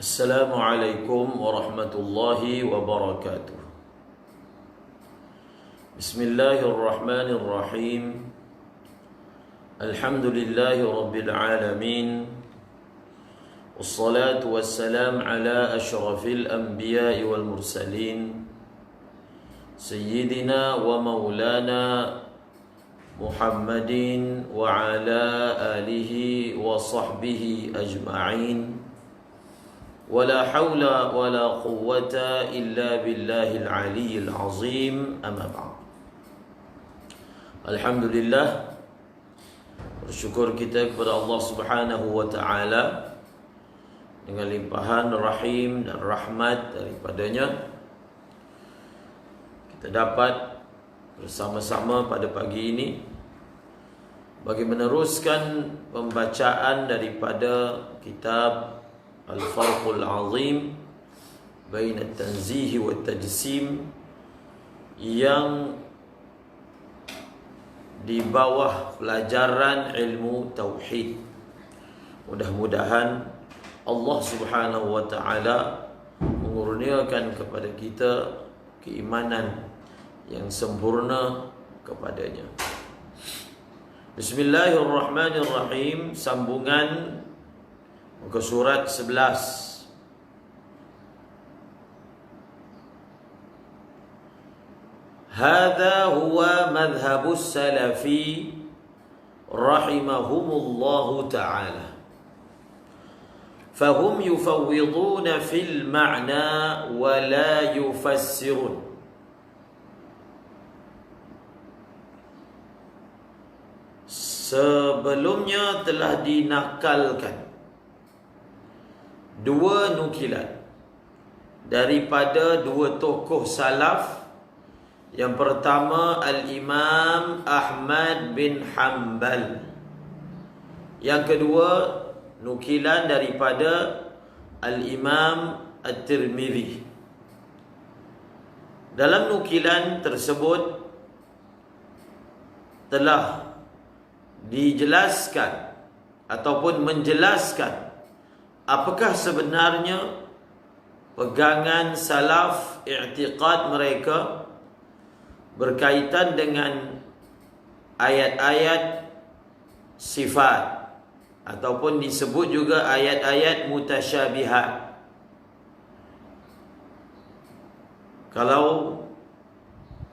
Assalamualaikum warahmatullahi wabarakatuh. Bismillahirrahmanirrahim. Alhamdulillahi rabbil alamin. Wassalatu wassalam ala ashrafil anbiya'i wal mursalin, Sayyidina wa maulana Muhammadin wa ala alihi wa sahbihi ajma'in. ولا حول ولا قوة إلا بالله العلي العظيم. أما بعد. Alhamdulillah, bersyukur kita kepada Allah Subhanahu wa taala dengan limpahan rahim dan rahmat daripadanya, kita dapat bersama-sama pada pagi ini bagi meneruskan pembacaan daripada kitab Al-Farqul Azim Baina Tanzihi wa Tajsim, yang di bawah pelajaran ilmu Tauhid. Mudah-mudahan Allah Subhanahu wa ta'ala mengurniakan kepada kita keimanan yang sempurna kepadanya. Bismillahirrahmanirrahim. Sambungan muka surat 11. Hadza huwa madhhabus salafi rahimahumullahu ta'ala. Fahum yufawwiduna fil ma'na wa la yufassirun. Sebelumnya telah dinakalkan dua nukilan daripada dua tokoh salaf. Yang pertama Al-Imam Ahmad bin Hanbal, yang kedua nukilan daripada Al-Imam At-Tirmidzi. Dalam nukilan tersebut telah dijelaskan ataupun menjelaskan apakah sebenarnya pegangan salaf, i'tiqad mereka berkaitan dengan ayat-ayat sifat, ataupun disebut juga ayat-ayat mutasyabihat. Kalau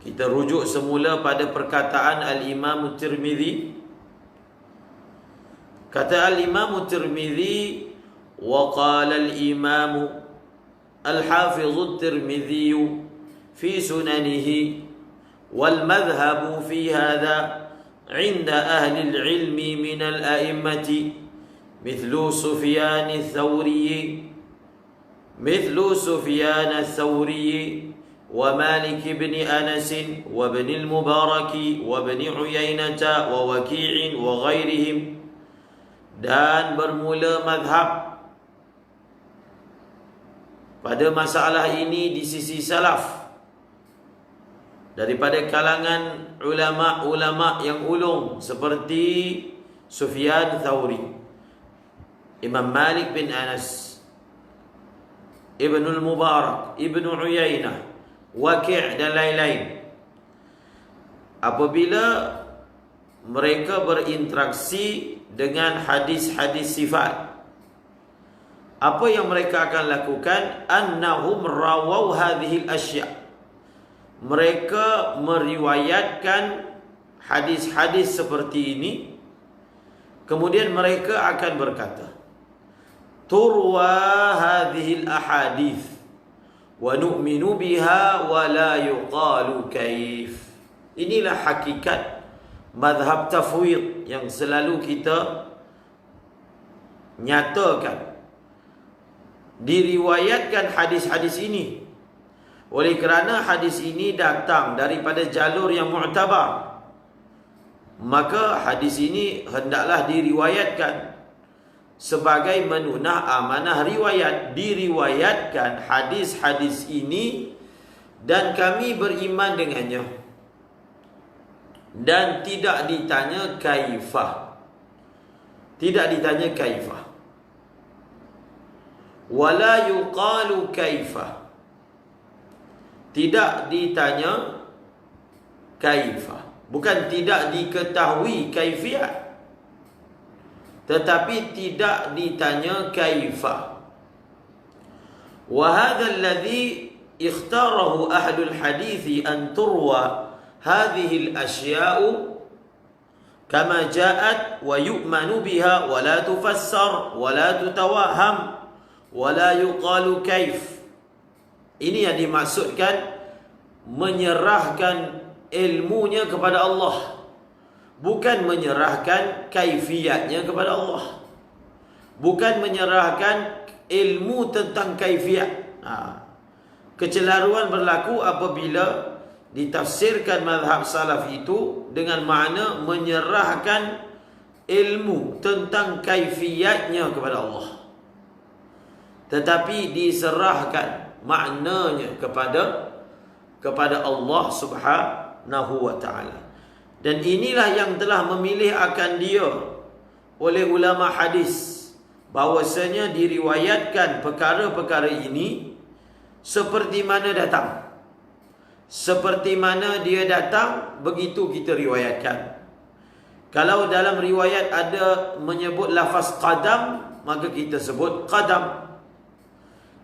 kita rujuk semula pada perkataan Al-Imam Tirmidzi, kata Al-Imam Tirmidzi, وقال الإمام الحافظ الترمذي في سننه والمذهب في هذا عند أهل العلم من الأئمة مثل سفيان الثوري ومالك بن أنس وابن المبارك وابن عيينة ووكيع وغيرهم. Dan bermula mazhab pada masalah ini di sisi salaf daripada kalangan ulama-ulama yang ulung seperti Sufyan Thauri, Imam Malik bin Anas, Ibnul Mubarak, Ibnu Uyainah, Waki' dan lain-lain. Apabila mereka berinteraksi dengan hadis-hadis sifat, apa yang mereka akan lakukan? Annahum rawaw hadhil asya'. Mereka meriwayatkan hadis-hadis seperti ini, kemudian mereka akan berkata, turwa hadhil ahadith wa nu'minu biha wa la yuqalu kaif. Inilah hakikat mazhab tafwid yang selalu kita nyatakan. Diriwayatkan hadis-hadis ini oleh kerana hadis ini datang daripada jalur yang mu'tabar, maka hadis ini hendaklah diriwayatkan sebagai menunah amanah riwayat. Diriwayatkan hadis-hadis ini dan kami beriman dengannya, dan tidak ditanya kaifah. Tidak ditanya kaifah. wala yuqalu kaifa. Tidak ditanya kaifa. Bukan tidak diketahui kaifiat, tetapi tidak ditanya kaifa. Wa hadha alladhi ikhtarahu ahlul hadith an turwa hadhihi al-ashya'u kama ja'at wa yu'manu biha wa la tufassar wa la tutawaham wa la yuqalu kaif. Ini yang dimaksudkan menyerahkan ilmunya kepada Allah, bukan menyerahkan kaifiatnya kepada Allah, bukan menyerahkan ilmu tentang kaifiat. Kecelaruan berlaku apabila ditafsirkan mazhab salaf itu dengan makna menyerahkan ilmu tentang kaifiatnya kepada Allah, tetapi diserahkan maknanya kepada Allah Subhanahu wa ta'ala. Dan inilah yang telah memilih akan dia oleh ulama hadis, bahwasanya diriwayatkan perkara-perkara ini seperti mana datang. Seperti mana dia datang, begitu kita riwayatkan. Kalau dalam riwayat ada menyebut lafaz qadam, maka kita sebut qadam.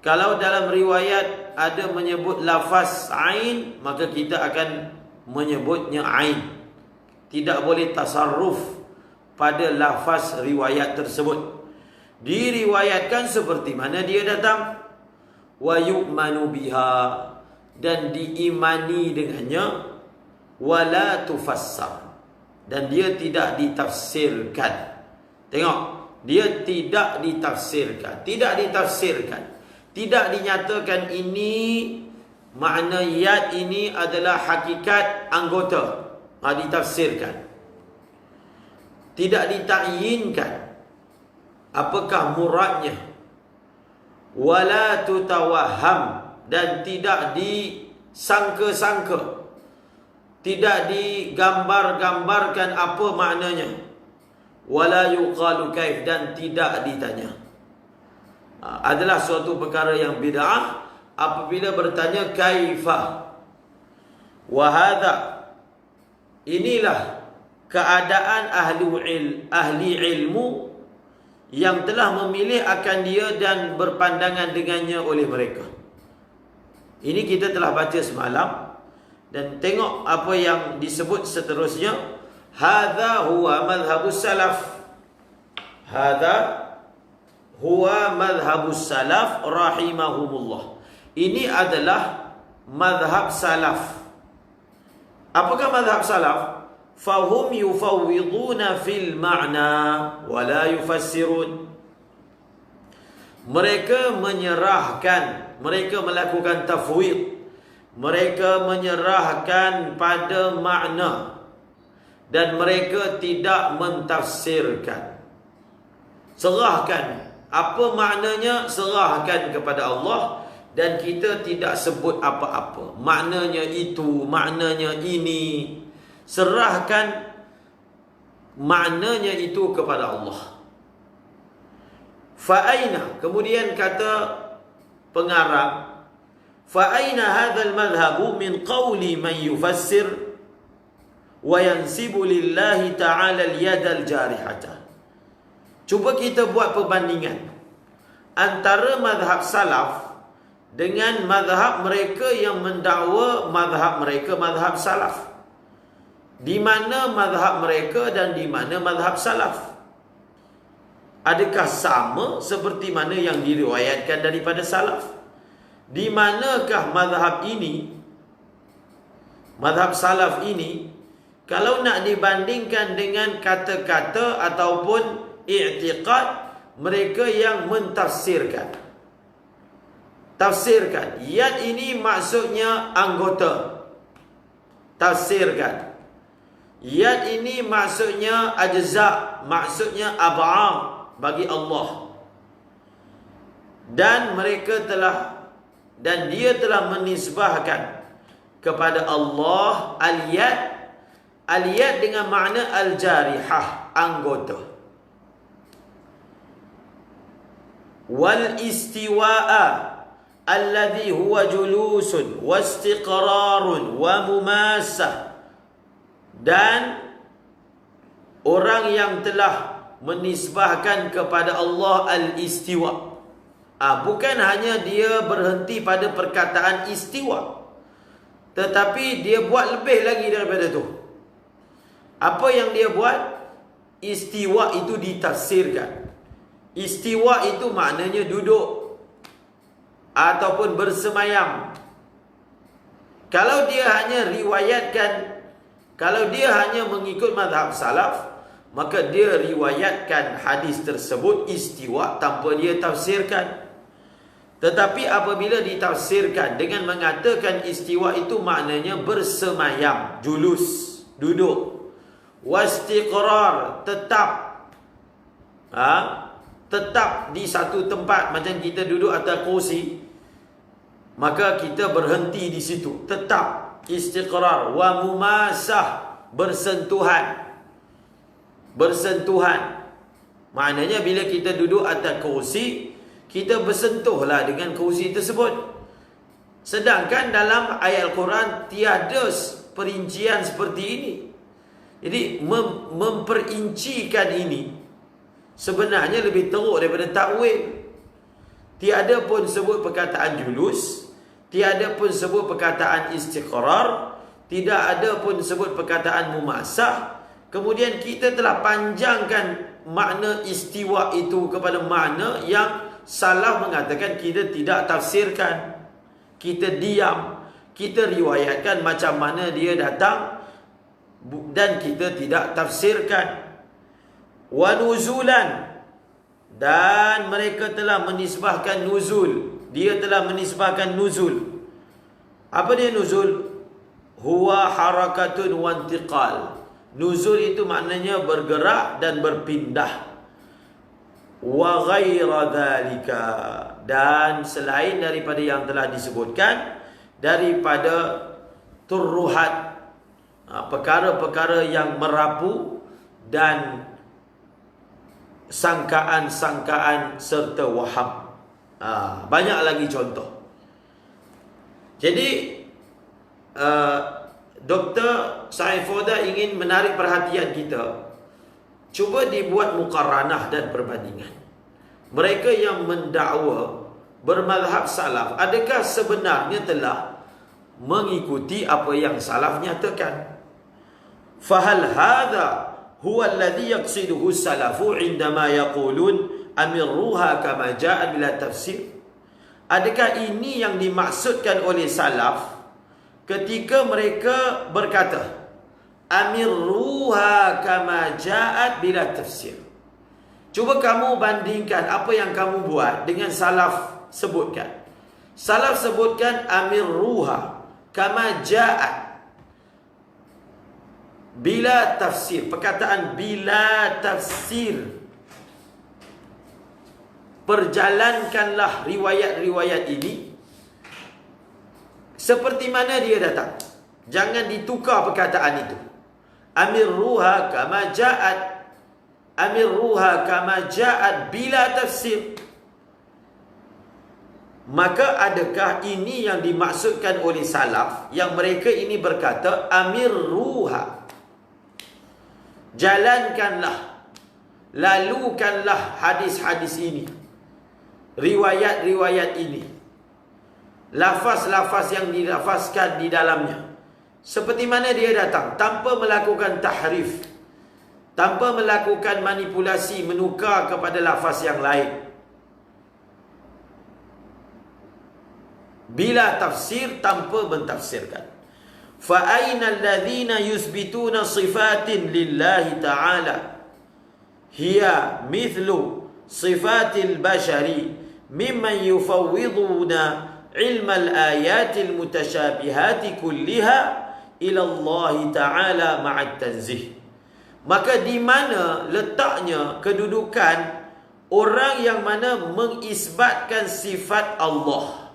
Kalau dalam riwayat ada menyebut lafaz ain, maka kita akan menyebutnya ain. Tidak boleh tasarruf pada lafaz riwayat tersebut. Diriwayatkan seperti mana dia datang. Wa yu'manu biha, dan diimani dengannya. Wa la tufassar, dan dia tidak ditafsirkan. Tengok, dia tidak ditafsirkan. Tidak ditafsirkan, tidak dinyatakan ini makna yad ini adalah hakikat anggota. Ditafsirkan. Tidak ditakyinkan apakah muradnya. Wala tutawaham, dan tidak disangka-sangka, tidak digambar-gambarkan apa maknanya. Wala yuqalu kaif, dan tidak ditanya. Adalah suatu perkara yang bid'ah apabila bertanya kaifa. Wa hadha, inilah keadaan ahli ilmu yang telah memilih akan dia dan berpandangan dengannya oleh mereka. Ini kita telah baca semalam, dan tengok apa yang disebut seterusnya. Hadza huwa madhhabus salaf. Hadza huwa madhhabus salaf rahimahumullah. Ini adalah madhab salaf. Apakah madhab salaf? Fahum yufawwiduna fil ma'na wa la yufassirun. Mereka menyerahkan, mereka melakukan tafwid, mereka menyerahkan pada makna, dan mereka tidak mentafsirkan. Serahkan apa maknanya, serahkan kepada Allah, dan kita tidak sebut apa-apa. Maknanya itu, maknanya ini. Serahkan maknanya itu kepada Allah. Fa'aina, kemudian kata pengarang, fa'aina hadzal madhhabu min qawli man yufassir wa yansibu lillahi ta'ala al-yad al-jarihata. Cuba kita buat perbandingan antara madhab salaf dengan madhab mereka yang mendakwa madhab mereka madhab salaf. Di mana madhab mereka dan di mana madhab salaf? Adakah sama seperti mana yang diriwayatkan daripada salaf? Di manakah madhab ini, madhab salaf ini, kalau nak dibandingkan dengan kata-kata ataupun i'tiqad mereka yang mentafsirkan? Tafsirkan, yad ini maksudnya anggota. Tafsirkan, yad ini maksudnya ajza, maksudnya ab'am bagi Allah. Dan mereka telah, dan dia telah menisbahkan kepada Allah al-yad, al-yad dengan makna al-jarihah, anggota. wal istiwa'a alladhi huwa julusun wa istiqrarun wa mumassah, dan orang yang telah menisbahkan kepada Allah al-istiwa, bukan hanya dia berhenti pada perkataan istiwa, tetapi dia buat lebih lagi daripada tu. Apa yang dia buat? Istiwa itu ditafsirkan. Istiwa itu maknanya duduk ataupun bersemayam. Kalau dia hanya riwayatkan, kalau dia hanya mengikut mazhab salaf, maka dia riwayatkan hadis tersebut istiwa tanpa dia tafsirkan. Tetapi apabila ditafsirkan dengan mengatakan istiwa itu maknanya bersemayam, julus, duduk, wastiqrar, tetap, tetap di satu tempat, macam kita duduk atas kursi, maka kita berhenti di situ, tetap, istiqrar. Wa mumasah, bersentuhan. Bersentuhan maknanya bila kita duduk atas kursi, kita bersentuhlah dengan kursi tersebut. Sedangkan dalam ayat Al-Quran tiada perincian seperti ini. Jadi memperincikan ini sebenarnya lebih teruk daripada takwil. Tiada pun sebut perkataan julus, tiada pun sebut perkataan istiqrar, tidak ada pun sebut perkataan mumasah. Kemudian kita telah panjangkan makna istiwa itu kepada makna yang salaf mengatakan kita tidak tafsirkan. Kita diam, kita riwayatkan macam mana dia datang dan kita tidak tafsirkan. Wa nuzulan, dan mereka telah menisbahkan nuzul. Dia telah menisbahkan nuzul. Apa dia nuzul? Huwa harakatun wa intiqal. Nuzul itu maknanya bergerak dan berpindah. Wa ghaira dhalika, dan selain daripada yang telah disebutkan, daripada turruhat, perkara-perkara yang merapu dan sangkaan-sangkaan serta waham. Banyak lagi contoh. Jadi Dr. Saifuddin ingin menarik perhatian kita. Cuba dibuat muqaranah dan perbandingan. Mereka yang mendakwa bermazhab salaf, adakah sebenarnya telah mengikuti apa yang salaf nyatakan? Fahal hadha huwa alladhi yaqsiduhu salafu indama yaqulun amirruha kama ja'a bila tafsir? Adakah ini yang dimaksudkan oleh salaf ketika mereka berkata amirruha kama ja'at bila tafsir? Cuba kamu bandingkan apa yang kamu buat dengan salaf sebutkan. Salaf sebutkan amirruha kama ja'at bila tafsir. Perkataan bila tafsir, perjalankanlah riwayat-riwayat ini seperti mana dia datang. Jangan ditukar perkataan itu. Amirruha kama ja'at, amirruha kama ja'at bila tafsir. Maka adakah ini yang dimaksudkan oleh salaf, yang mereka ini berkata amirruha, jalankanlah, lalukanlah hadis-hadis ini, riwayat-riwayat ini, lafaz-lafaz yang dilafazkan di dalamnya seperti mana dia datang, tanpa melakukan tahrif, tanpa melakukan manipulasi, menukar kepada lafaz yang lain. Bila tafsir, tanpa mentafsirkan. Fa aina alladhina yuthbituna sifatin lillahi ta'ala hiya mithlu sifatil bashari mimman yufawwiduna ilmal ayatil mutashabihati kulliha ila Allah Ta'ala ma'at tanzih. Maka di mana letaknya kedudukan orang yang mana mengisbatkan sifat Allah?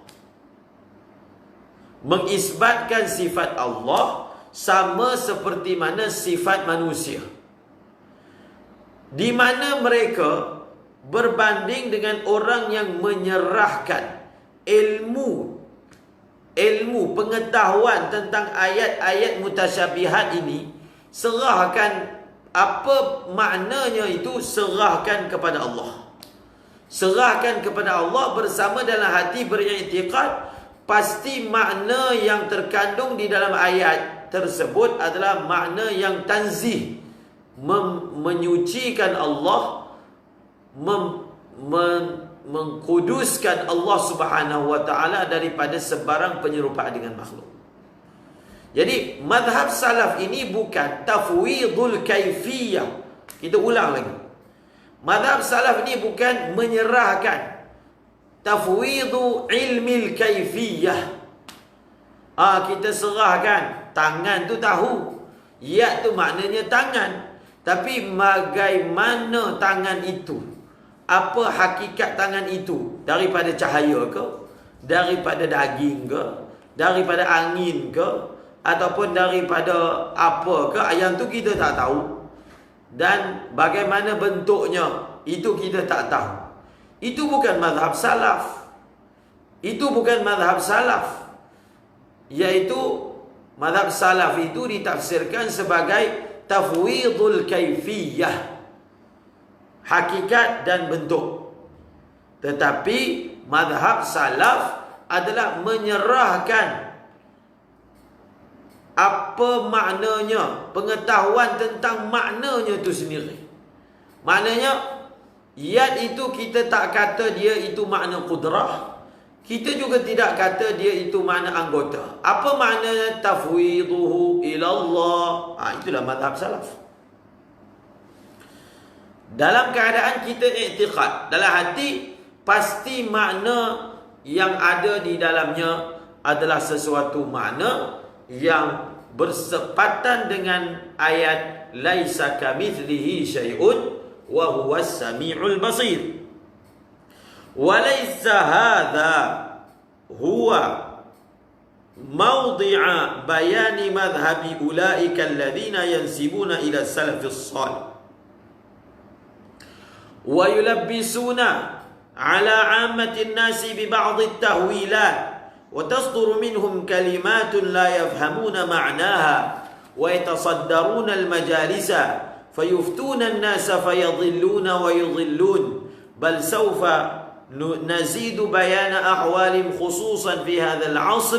Mengisbatkan sifat Allah sama seperti mana sifat manusia. Di mana mereka berbanding dengan orang yang menyerahkan ilmu pengetahuan tentang ayat-ayat mutasyabihat ini, serahkan apa maknanya itu, serahkan kepada Allah. Serahkan kepada Allah bersama dalam hati beriktikad pasti makna yang terkandung di dalam ayat tersebut adalah makna yang tanzih, menyucikan Allah, mengkuduskan Allah Subhanahu wa taala daripada sebarang penyerupaan dengan makhluk. Jadi mazhab salaf ini bukan tafwidul kaifiyah. Kita ulang lagi. Mazhab salaf ini bukan menyerahkan tafwidu ilmil kaifiyah. Kita serahkan tangan tu tahu, yad tu maknanya tangan, tapi bagaimana tangan itu, apa hakikat tangan itu, daripada cahaya ke, daripada daging ke, daripada angin ke, ataupun daripada apa ke, yang tu kita tak tahu. Dan bagaimana bentuknya, itu kita tak tahu. Itu bukan mazhab salaf. Itu bukan mazhab salaf. Iaitu mazhab salaf itu ditafsirkan sebagai tafwidul kaifiyah, hakikat dan bentuk. Tetapi mazhab salaf adalah menyerahkan apa maknanya, pengetahuan tentang maknanya itu sendiri. Maknanya yad itu kita tak kata dia itu makna qudrah, kita juga tidak kata dia itu makna anggota. Apa makna tafwiduhu ilallah? Itulah mazhab salaf. Dalam keadaan kita i'tiqad dalam hati, pasti makna yang ada di dalamnya adalah sesuatu makna yang bersepatan dengan ayat laisa kamitslihi syai'un wa huwas samiul basir. Wa laisa hadha huwa mawdi'a bayani madhhabi ulaika alladhina yansibuna ila salafis salih wa yulabbisuna ala 'ammatin nasi bi ba'd at-tahwilat وتصدر منهم كلمات لا يفهمون معناها ويتصدرون المجالس فيفتون الناس فيضلون ويضلون بل سوف نزيد بيان أحوال خصوصا في هذا العصر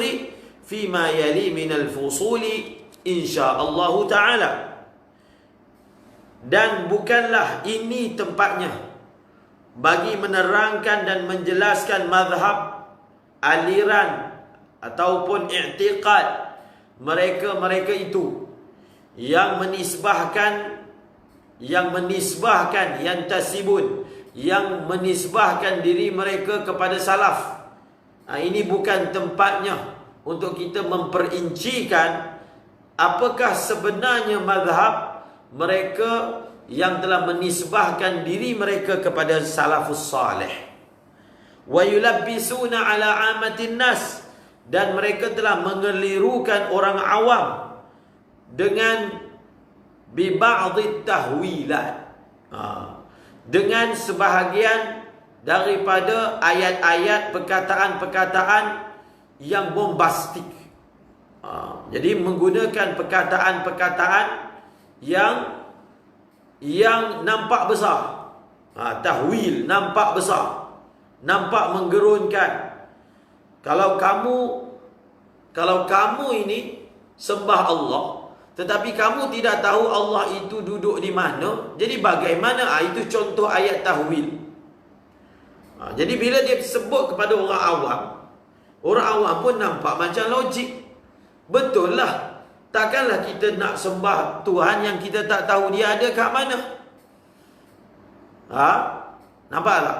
فيما يلي من الفصول إن شاء الله تعالى. Dan bukanlah ini tempatnya bagi menerangkan dan menjelaskan mazhab, aliran ataupun i'tiqad mereka itu yang menisbahkan yantasibun, yang menisbahkan diri mereka kepada salaf. Ini bukan tempatnya untuk kita memperincikan apakah sebenarnya mazhab mereka yang telah menisbahkan diri mereka kepada salafus salih. Wa yulabbisuna ala amatin nas, dan mereka telah mengelirukan orang awam dengan bi ba'dhi tahwilat, dengan sebahagian daripada ayat-ayat, perkataan-perkataan yang bombastik. Jadi menggunakan perkataan-perkataan yang nampak besar. Tahwil nampak besar, nampak menggerunkan. Kalau kamu ini sembah Allah, tetapi kamu tidak tahu Allah itu duduk di mana, jadi bagaimana? Itu contoh ayat tahwil. Jadi bila dia sebut kepada orang awam pun nampak macam logik. Betul lah, takkanlah kita nak sembah Tuhan yang kita tak tahu dia ada kat mana. Nampak tak?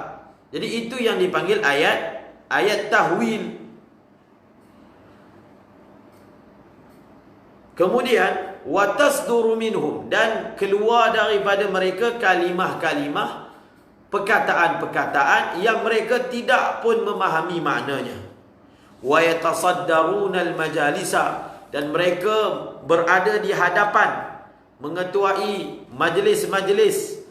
Jadi itu yang dipanggil ayat tahwil. Kemudian watasduru minhum, dan keluar daripada mereka kalimah-kalimah, perkataan-perkataan yang mereka tidak pun memahami maknanya. Wa yatasaddaruna al-majalisa, dan mereka berada di hadapan, mengetuai majlis-majlis,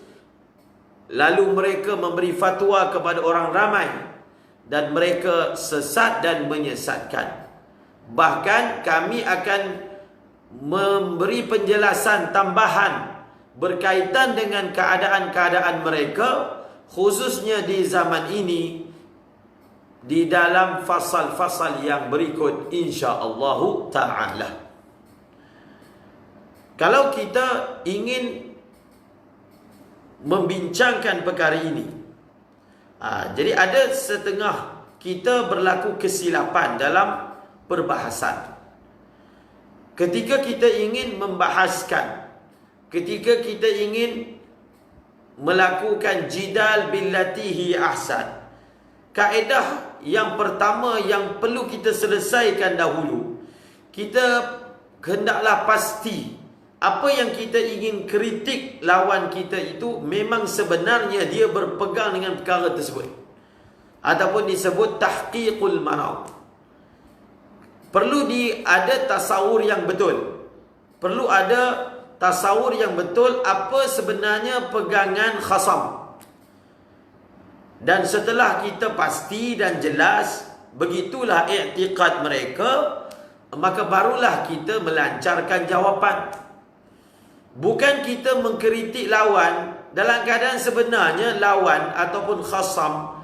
lalu mereka memberi fatwa kepada orang ramai, dan mereka sesat dan menyesatkan. Bahkan kami akan memberi penjelasan tambahan berkaitan dengan keadaan-keadaan mereka, khususnya di zaman ini, di dalam fasal-fasal yang berikut insya-Allah ta'ala. Kalau kita ingin membincangkan perkara ini, jadi ada setengah kita berlaku kesilapan dalam perbahasan. Ketika kita ingin membahaskan, ketika kita ingin melakukan jidal billatihi ahsan, kaedah yang pertama yang perlu kita selesaikan dahulu, kita hendaklah pasti apa yang kita ingin kritik lawan kita itu memang sebenarnya dia berpegang dengan perkara tersebut, ataupun disebut tahqiqul manat. Perlu ada tasawur yang betul, perlu ada tasawur yang betul apa sebenarnya pegangan khasam. Dan setelah kita pasti dan jelas begitulah i'tiqad mereka, maka barulah kita melancarkan jawapan. Bukan kita mengkritik lawan dalam keadaan sebenarnya lawan ataupun khasam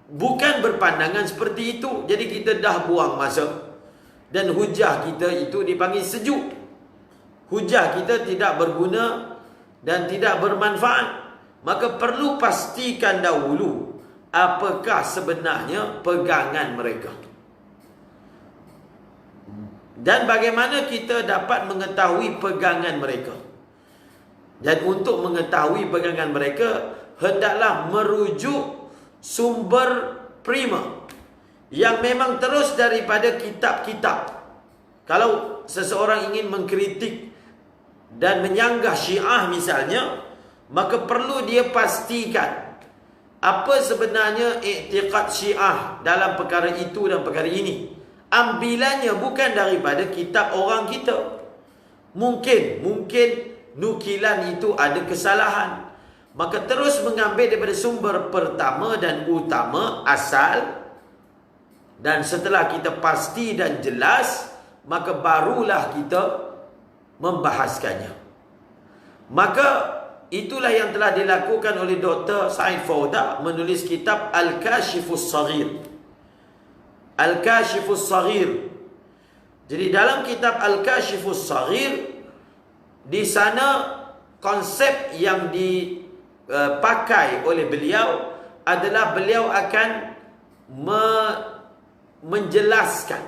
bukan berpandangan seperti itu. Jadi kita dah buang masa, dan hujah kita itu dipanggil sejuk. Hujah kita tidak berguna dan tidak bermanfaat. Maka perlu pastikan dahulu apakah sebenarnya pegangan mereka. Dan bagaimana kita dapat mengetahui pegangan mereka. Dan untuk mengetahui pegangan mereka, hendaklah merujuk sumber prima yang memang terus daripada kitab-kitab. Kalau seseorang ingin mengkritik dan menyanggah Syiah misalnya, maka perlu dia pastikan apa sebenarnya i'tiqad Syiah dalam perkara itu dan perkara ini. Ambilannya bukan daripada kitab orang kita. Mungkin nukilan itu ada kesalahan, maka terus mengambil daripada sumber pertama dan utama, asal. Dan setelah kita pasti dan jelas, maka barulah kita membahaskannya. Maka itulah yang telah dilakukan oleh Dr. Said Fauda menulis kitab Al-Kashifus Saghir. Al-Kashifus Saghir. Jadi dalam kitab Al-Kashifus Saghir, di sana konsep yang dipakai oleh beliau adalah beliau akan menjelaskan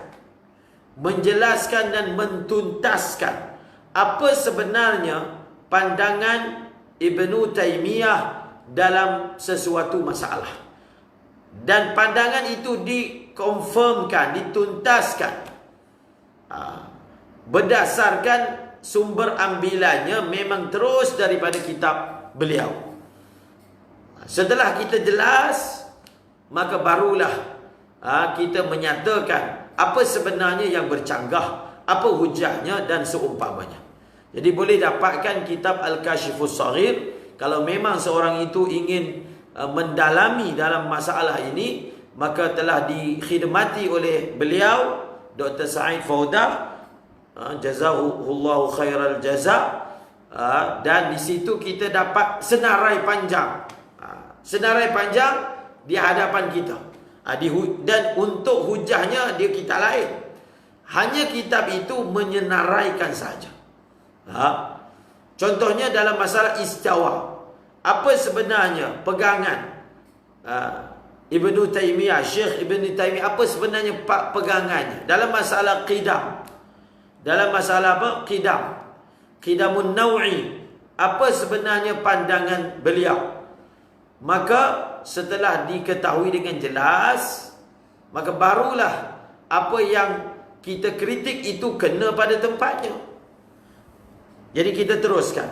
dan mentuntaskan apa sebenarnya pandangan Ibnu Taimiyah dalam sesuatu masalah. Dan pandangan itu dikonfirmkan, dituntaskan berdasarkan sumber ambilannya memang terus daripada kitab beliau. Setelah kita jelas, maka barulah kita menyatakan apa sebenarnya yang bercanggah, apa hujahnya dan seumpamanya. Jadi boleh dapatkan kitab Al-Kashifus Saghir kalau memang seorang itu ingin mendalami dalam masalah ini, maka telah dikhidmati oleh beliau Dr. Said Fauda, jazahullahu khairal jaza. Dan di situ kita dapat senarai panjang, senarai panjang di hadapan kita. Dan untuk hujahnya dia kitab lain. Hanya kitab itu menyenaraikan saja. Contohnya dalam masalah istiwa, apa sebenarnya pegangan Ibnu Taimiyah, Syekh Ibnu Taimiyah, apa sebenarnya pegangannya dalam masalah qidam. Dalam masalah apa? Qidam. Qidamun naw'i. Apa sebenarnya pandangan beliau? Maka setelah diketahui dengan jelas, maka barulah apa yang kita kritik itu kena pada tempatnya. Jadi kita teruskan.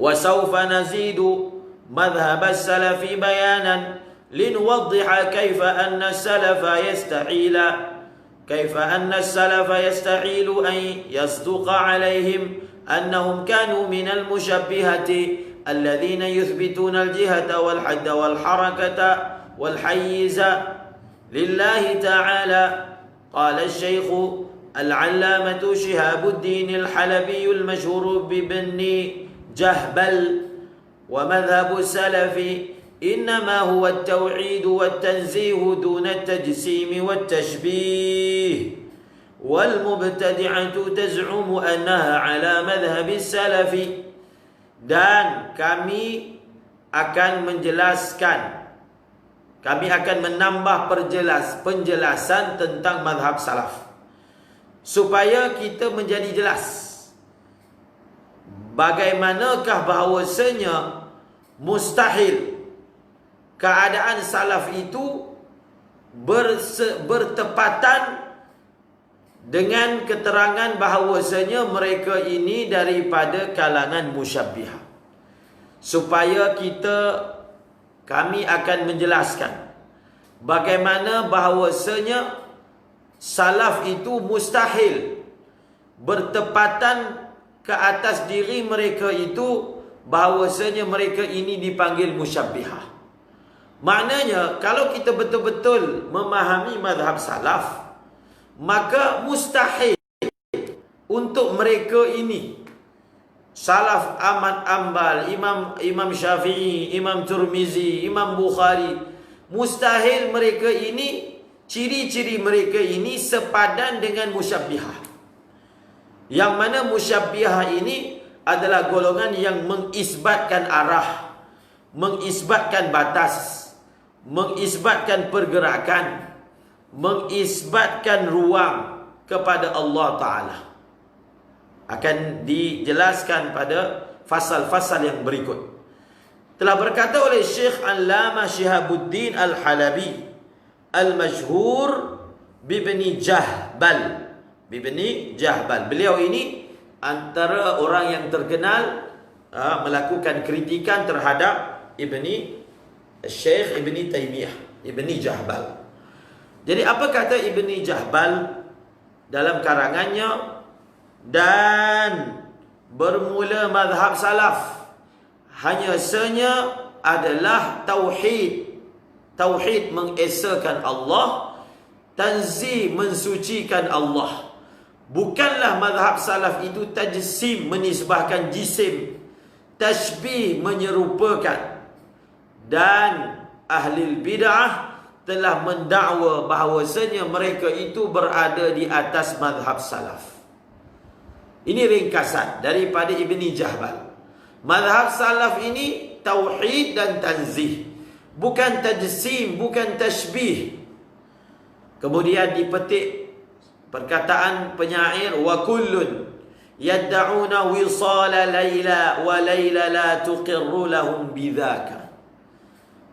Wa sawfa nazidu madhhab as-salafi bayanan linuwaddiha kaifa anna as-salafa yasta'ila كيف أن السلف يستحيل أن يصدق عليهم أنهم كانوا من المشبهة الذين يثبتون الجهة والحد والحركة والحيز لله تعالى. قال الشيخ العلامة شهاب الدين الحلبي المشهور بابن جهبل: ومذهب السلف إنما هو التوحيد والتنزيه دون التجسيم والتشبيه، والمبتدعة تزعم أنها على مذهب السلف. Dan kami akan menjelaskan, kami akan menambah penjelasan tentang mazhab salaf supaya kita menjadi jelas bagaimanakah bahawasanya mustahil keadaan salaf itu bertepatan dengan keterangan bahawasanya mereka ini daripada kalangan musyabbihah. Supaya kami akan menjelaskan bagaimana bahawasanya salaf itu mustahil bertepatan ke atas diri mereka itu bahawasanya mereka ini dipanggil musyabbihah. Maknanya kalau kita betul-betul memahami mazhab salaf, maka mustahil untuk mereka ini, salaf Ahmad Ambal, Imam Syafi'i, Imam Tirmizi, Imam Bukhari, mustahil mereka ini, ciri-ciri mereka ini sepadan dengan musyabbihah. Yang mana musyabbihah ini adalah golongan yang mengisbatkan arah, mengisbatkan batas, mengisbatkan pergerakan, mengisbatkan ruang kepada Allah Ta'ala. Akan dijelaskan pada fasal-fasal yang berikut. Telah berkata oleh Syekh Allamah Shihabuddin Al-Halabi Al-Mashhur Bibni Jahbal. Bibni Jahbal. Beliau ini antara orang yang terkenal melakukan kritikan terhadap Syekh Ibni Taymiyah, Ibni Jahbal. Jadi apa kata Ibni Jahbal dalam karangannya? Dan bermula mazhab salaf hanya senya adalah tauhid. Tauhid mengesakan Allah, tanzih mensucikan Allah. Bukanlah mazhab salaf itu tajsim, menisbahkan jisim, tashbih, menyerupakan. Dan ahli bid'ah telah mendakwa bahawasanya mereka itu berada di atas mazhab salaf. Ini ringkasan daripada Ibni Jahbal. Mazhab salaf ini tauhid dan tanzih, bukan tajsim, bukan tashbih. Kemudian dipetik perkataan penyair, wa kullun yadda'una wisala layla wa layla la tuqirru lahum bidzaka.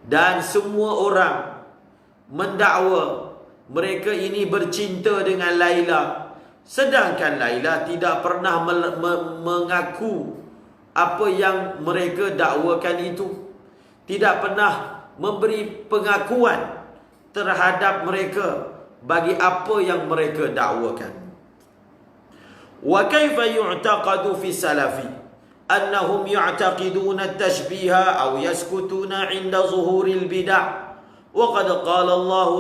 Dan semua orang mendakwa mereka ini bercinta dengan Laila, sedangkan Laila tidak pernah mengaku apa yang mereka dakwakan itu, tidak pernah memberi pengakuan terhadap mereka bagi apa yang mereka dakwakan. Wa kaifa yu'taqadu fi salafi annahum ya'taqiduna at-tashbiha aw yaskutuna 'inda zuhuril bid'ah. وقد قال الله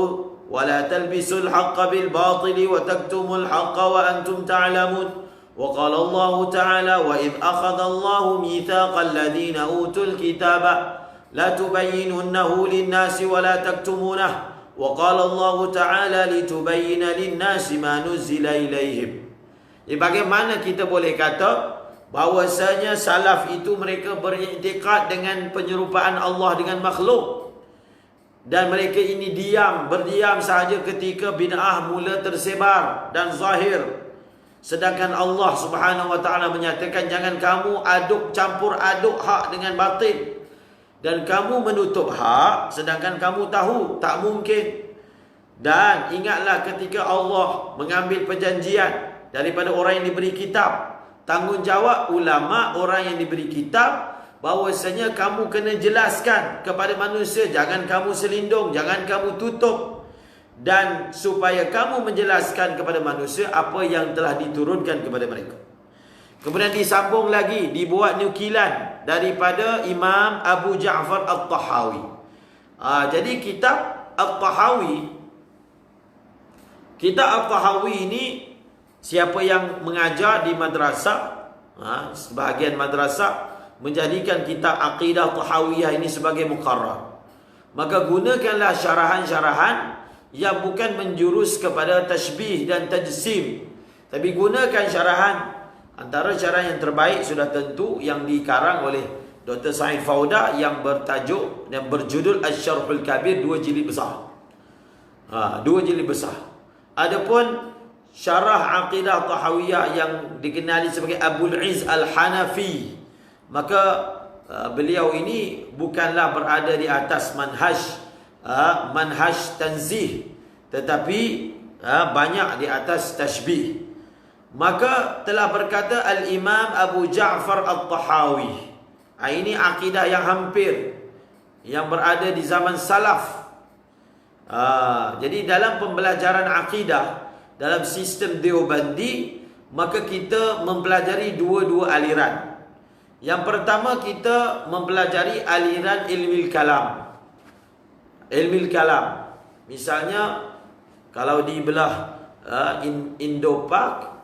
ولا تلبسوا الحق بالباطل وتكتموا الحق وأنتم تعلمون. وقال الله تعالى وإذ أخذ الله ميثاق الذين أوتوا الكتاب لا تبيننه للناس ولا تكتمونه. وقال الله تعالى لتبين للناس ما نزل إليهم. Bagaimana kita boleh kata bahwasanya salaf itu mereka beriktikad dengan penyerupaan Allah dengan makhluk, dan mereka ini berdiam sahaja ketika bid'ah mula tersebar dan zahir. Sedangkan Allah Subhanahu wa taala menyatakan jangan kamu campur aduk hak dengan batil, dan kamu menutup hak sedangkan kamu tahu tak mungkin. Dan ingatlah ketika Allah mengambil perjanjian daripada orang yang diberi kitab, tanggungjawab ulama orang yang diberi kitab, bahwasanya kamu kena jelaskan kepada manusia, jangan kamu selindung, jangan kamu tutup, dan supaya kamu menjelaskan kepada manusia apa yang telah diturunkan kepada mereka. Kemudian disambung lagi, dibuat nukilan daripada Imam Abu Ja'far At-Tahawi. Jadi kitab At-Tahawi, ini siapa yang mengajar di madrasah, sebahagian madrasah menjadikan kitab Aqidah Tahawiyah ini sebagai muqarrar. Maka gunakanlah syarahan-syarahan yang bukan menjurus kepada tashbih dan tajsim, tapi gunakan syarahan. Antara syarahan yang terbaik sudah tentu yang dikarang oleh Dr. Said Fauda yang bertajuk dan berjudul Asy-Syarhul Kabir, 2 jilid besar. 2 jilid besar. Adapun syarah Aqidah Tahawiyah yang dikenali sebagai Abul Izz Al-Hanafi, maka beliau ini bukanlah berada di atas manhaj tanzih, tetapi banyak di atas tashbih. Maka telah berkata Al-Imam Abu Ja'far At-Tahawi, ini akidah yang hampir yang berada di zaman salaf. Jadi dalam pembelajaran akidah dalam sistem Deobandi, maka kita mempelajari dua-dua aliran. Yang pertama, kita mempelajari aliran ilmu kalam. Ilmu kalam, misalnya kalau di belah Indo-Pak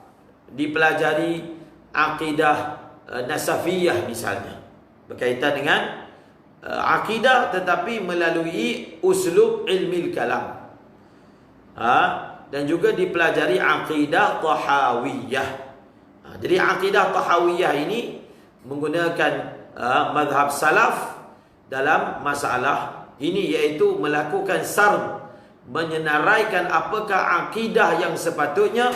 dipelajari akidah Nasafiyah misalnya, berkaitan dengan akidah tetapi melalui uslub ilmu kalam. Dan juga dipelajari akidah Tahawiyah. Jadi akidah Tahawiyah ini menggunakan mazhab salaf dalam masalah ini, iaitu melakukan sard, menyenaraikan apakah akidah yang sepatutnya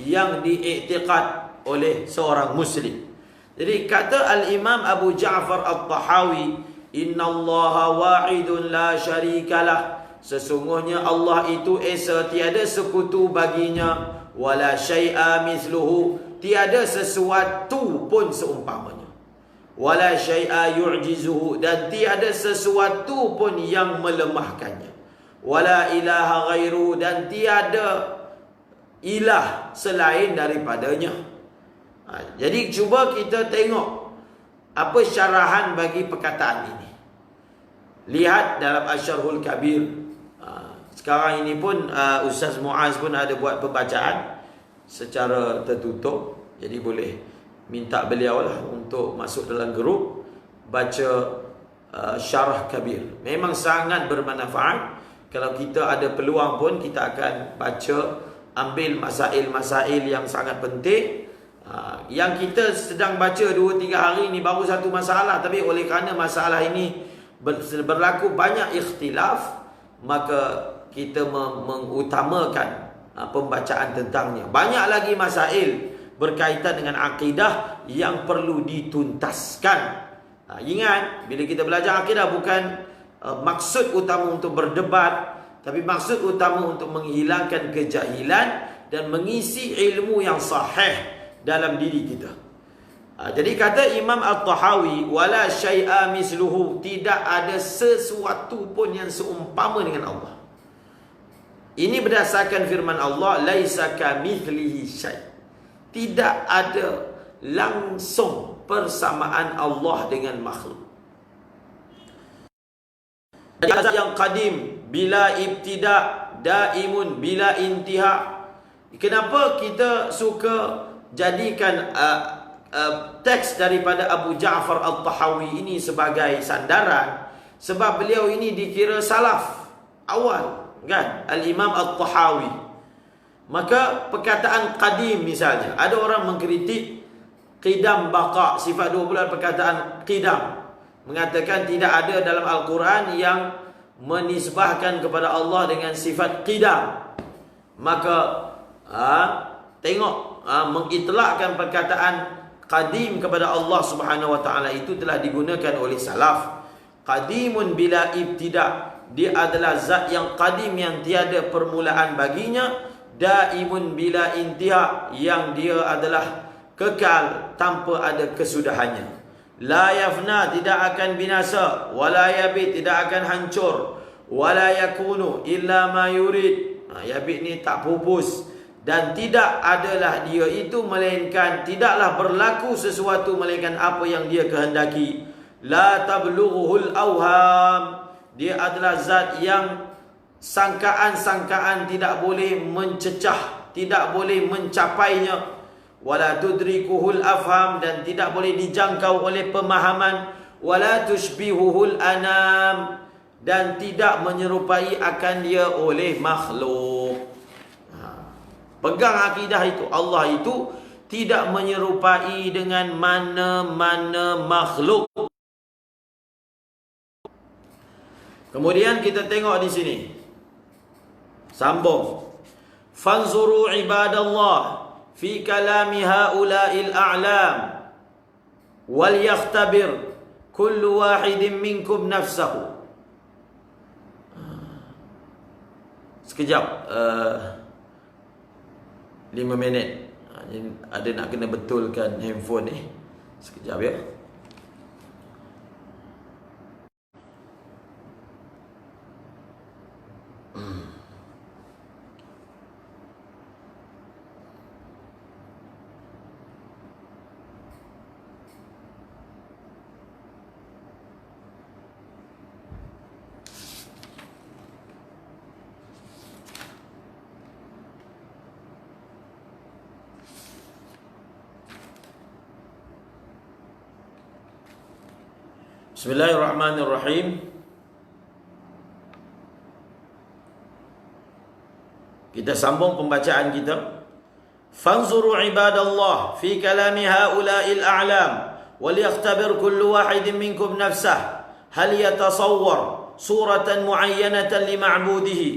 yang diiktikad oleh seorang muslim. Jadi kata Al-Imam Abu Ja'far At-Tahawi, innallaha wa'idun la syarikalah, sesungguhnya Allah itu esa, tiada sekutu baginya, wala syai'a mithluhu, tiada sesuatu pun seumpamanya, wala syai'a yu'jizuhu, dan tiada sesuatu pun yang melemahkannya, wala ilaha ghairu, dan tiada ilah selain daripadanya. Jadi cuba kita tengok apa syarahan bagi perkataan ini. Lihat dalam Asy-Syarhul Kabir. Sekarang ini pun Ustaz Muaz pun ada buat pembacaan secara tertutup. Jadi boleh minta beliau lah untuk masuk dalam grup baca Syarah Kabir. Memang sangat bermanfaat. Kalau kita ada peluang pun kita akan baca, ambil masail-masail yang sangat penting. Yang kita sedang baca 2-3 hari ni baru satu masalah, tapi oleh kerana masalah ini berlaku banyak ikhtilaf, maka kita mengutamakan pembacaan tentangnya. Banyak lagi masail berkaitan dengan akidah yang perlu dituntaskan. Ingat, bila kita belajar akidah bukan maksud utama untuk berdebat, tapi maksud utama untuk menghilangkan kejahilan dan mengisi ilmu yang sahih dalam diri kita. Jadi kata Imam At-Tahawi, wala syai'a misluhu, tidak ada sesuatu pun yang seumpama dengan Allah. Ini berdasarkan firman Allah, laisa kamitslihi syai'. Tidak ada langsung persamaan Allah dengan makhluk. Jadi yang qadim bila ibtida, daimun bila intiha. Kenapa kita suka jadikan teks daripada Abu Ja'far At-Tahawi ini sebagai sandaran? Sebab beliau ini dikira salaf awal, kan? Al-Imam At-Tahawi. Maka perkataan qadim misalnya, ada orang mengkritik qidam baqa, sifat 2 bulan perkataan qidam, mengatakan tidak ada dalam Al-Quran yang menisbahkan kepada Allah dengan sifat qidam. Maka tengok, mengitlakkan perkataan qadim kepada Allah Subhanahu wa taala itu telah digunakan oleh salaf. Qadimun bila ibtida, dia adalah zat yang qadim yang tiada permulaan baginya. Daimun bila intiha, yang dia adalah kekal tanpa ada kesudahannya. La yafna, tidak akan binasa. Wala yabit, tidak akan hancur. Wala yakunu illa ma yurid. Yabit ni tak pupus, dan tidak adalah dia itu melainkan, tidaklah berlaku sesuatu melainkan apa yang dia kehendaki. La tablughuhul awham, dia adalah zat yang sangkaan-sangkaan tidak boleh mencecah, tidak boleh mencapainya. Wala tudrikuhul afham, dan tidak boleh dijangkau oleh pemahaman. Wala tushbihuhul anam, dan tidak menyerupai akan dia oleh makhluk. Pegang akidah itu. Allah itu tidak menyerupai dengan mana-mana makhluk. Kemudian kita tengok di sini. Sambung. Fanzuru ibadallah fi kalami haula'il a'lam wal yakhtabir kullu wahidin minkum nafsahu. Sekejap. 5 minit. Ada nak kena betulkan handphone ni. Sekejap ya. Bismillahirrahmanirrahim. Kita sambung pembacaan kita. Fanzuru ibadallah fi kalami haula'il a'lam wal yakhtabir kullu wahidin minkum nafsah hal yatasawwar suratan muayyanatan li ma'budihi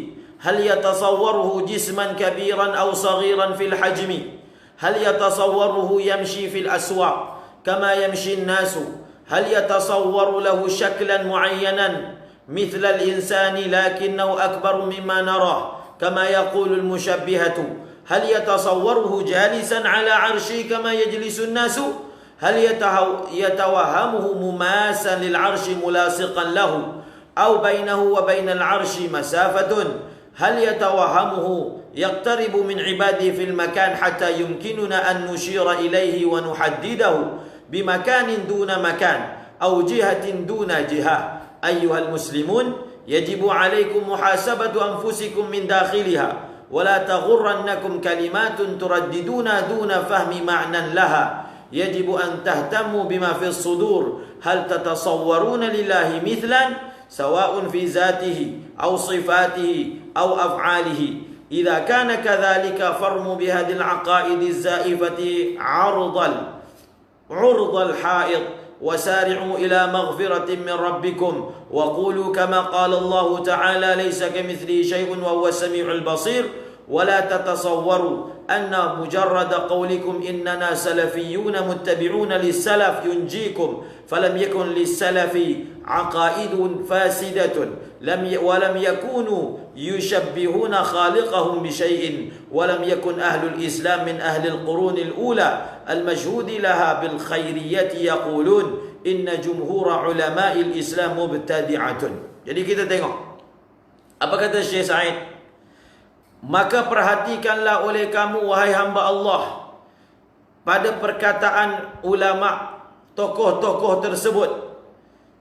hal yatasawwaruhu jisman kabiran aw saghiran fil hajmi hal yatasawwaruhu yamshi fil aswaq kama yamshi an-nasu هل يتصور له شكلا معينا مثل الإنسان لكنه أكبر مما نراه كما يقول المشبهة هل يتصوره جالسا على عرشه كما يجلس الناس هل يتوهمه مماسا للعرش ملاصقا له أو بينه وبين العرش مسافة هل يتوهمه يقترب من عباده في المكان حتى يمكننا أن نشير إليه ونحدده بمكان دون مكان أو جهة دون جهة أيها المسلمون يجب عليكم محاسبة أنفسكم من داخلها ولا تغرنكم كلمات ترددون دون فهم معنى لها يجب أن تهتموا بما في الصدور هل تتصورون لله مثلا سواء في ذاته أو صفاته أو أفعاله إذا كان كذلك فارموا بهذه العقائد الزائفة عرض الحائط وسارعوا إلى مغفرة من ربكم وقولوا كما قال الله تعالى ليس كمثله شيء وهو السميع البصير ولا تتصوروا أن مجرد قولكم إننا سلفيون متبعون للسلف ينجيكم فلم يكن للسلف عقائد فاسدة ولم يكونوا يشبهون خالقهم بشيء ولم يكن أهل الإسلام من أهل القرون الأولى المشهود لها بالخيرية يقولون إن جمهور علماء الإسلام مبتدعة. Jadi kita tengok apa kata Syekh Said. Maka perhatikanlah oleh kamu wahai hamba Allah pada perkataan ulama tokoh-tokoh tersebut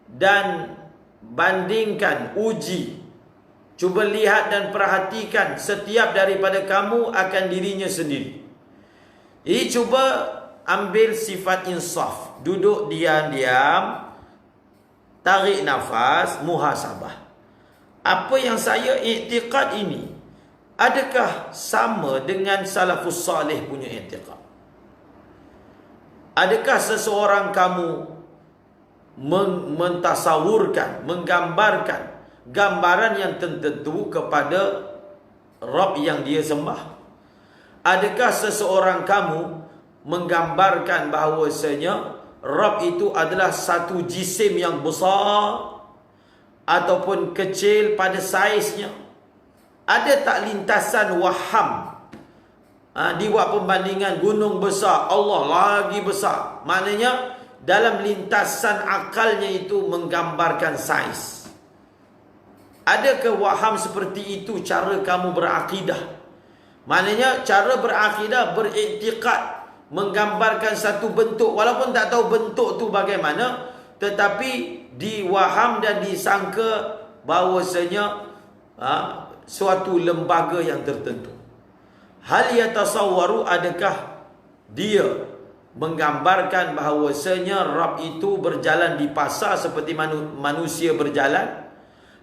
dan bandingkan, uji, cuba lihat dan perhatikan setiap daripada kamu akan dirinya sendiri. Jadi cuba ambil sifat insaf, duduk diam-diam, tarik nafas, muhasabah. Apa yang saya iktikad ini, adakah sama dengan salafus salih punya i'tiqad? Adakah seseorang kamu mentasawurkan, menggambarkan gambaran yang tertentu kepada Rabb yang dia sembah? Adakah seseorang kamu menggambarkan bahawasanya Rabb itu adalah satu jisim yang besar ataupun kecil pada saiznya? Ada tak lintasan waham? Dibuat pembandingan gunung besar, Allah lagi besar. Maknanya dalam lintasan akalnya itu menggambarkan saiz. Adakah waham seperti itu cara kamu berakidah? Maknanya cara berakidah, beriktikad, menggambarkan satu bentuk, walaupun tak tahu bentuk tu bagaimana, tetapi diwaham dan disangka bahawasanya suatu lembaga yang tertentu. Hal yatasawwaru, adakah dia menggambarkan bahawasanya Rabb itu berjalan di pasar seperti manusia berjalan?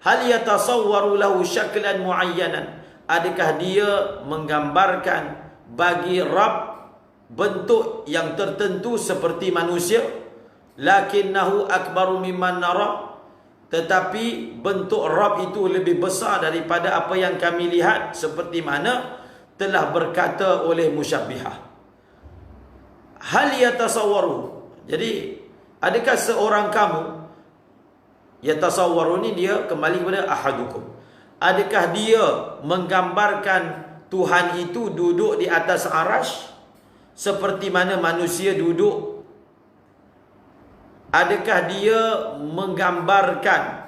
Hal yatasawwaru lahu syaklan muayyanan, adakah dia menggambarkan bagi Rabb bentuk yang tertentu seperti manusia? Lakinnahu akbaru mimman nara, tetapi bentuk Rabb itu lebih besar daripada apa yang kami lihat, seperti mana telah berkata oleh musyabbihah. Hal yatasawwaru, jadi adakah seorang kamu, yatasawwaru ni dia kembali kepada ahadukum, adakah dia menggambarkan Tuhan itu duduk di atas arash seperti mana manusia duduk? Adakah dia menggambarkan,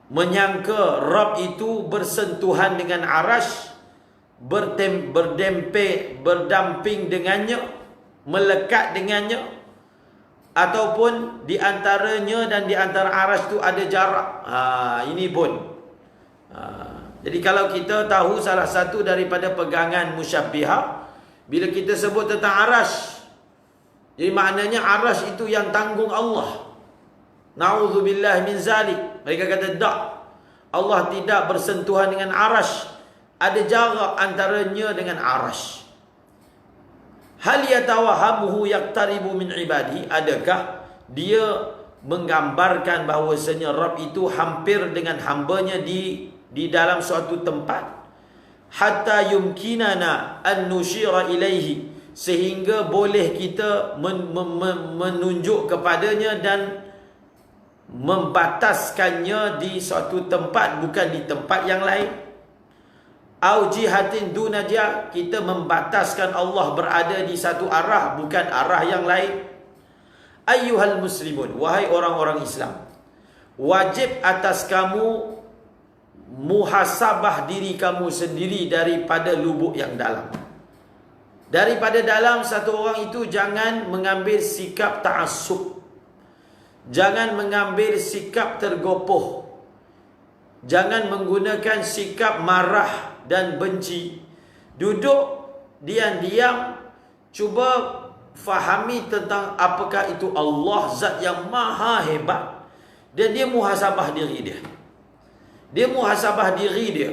menyangka Rabb itu bersentuhan dengan arash, berdamping dengannya, melekat dengannya, ataupun di antaranya dan di antara arash itu ada jarak? Ini pun. Jadi kalau kita tahu salah satu daripada pegangan musyabbihah, bila kita sebut tentang arash, jadi maknanya arash itu yang tanggung Allah. Na'udzubillah min zalik. Mereka kata tak, Allah tidak bersentuhan dengan arash, ada jarak antaranya dengan arash. Hal yatawahamuhu yaqtaribu min ibadi, adakah dia menggambarkan bahawasanya Rabb itu hampir dengan hambanya di dalam suatu tempat? Hatta yumkinana an nushira ilaihi, sehingga boleh kita menunjuk kepadanya dan membataskannya di suatu tempat, bukan di tempat yang lain. Au jihatin dunaja, kita membataskan Allah berada di satu arah, bukan arah yang lain. Ayyuhal muslimun, wahai orang-orang Islam, wajib atas kamu muhasabah diri kamu sendiri daripada lubuk yang dalam. Daripada dalam satu orang itu jangan mengambil sikap ta'assub, jangan mengambil sikap tergopoh, jangan menggunakan sikap marah dan benci. Duduk diam-diam, cuba fahami tentang apakah itu Allah, zat yang maha hebat, dan dia muhasabah diri dia. Dia muhasabah diri dia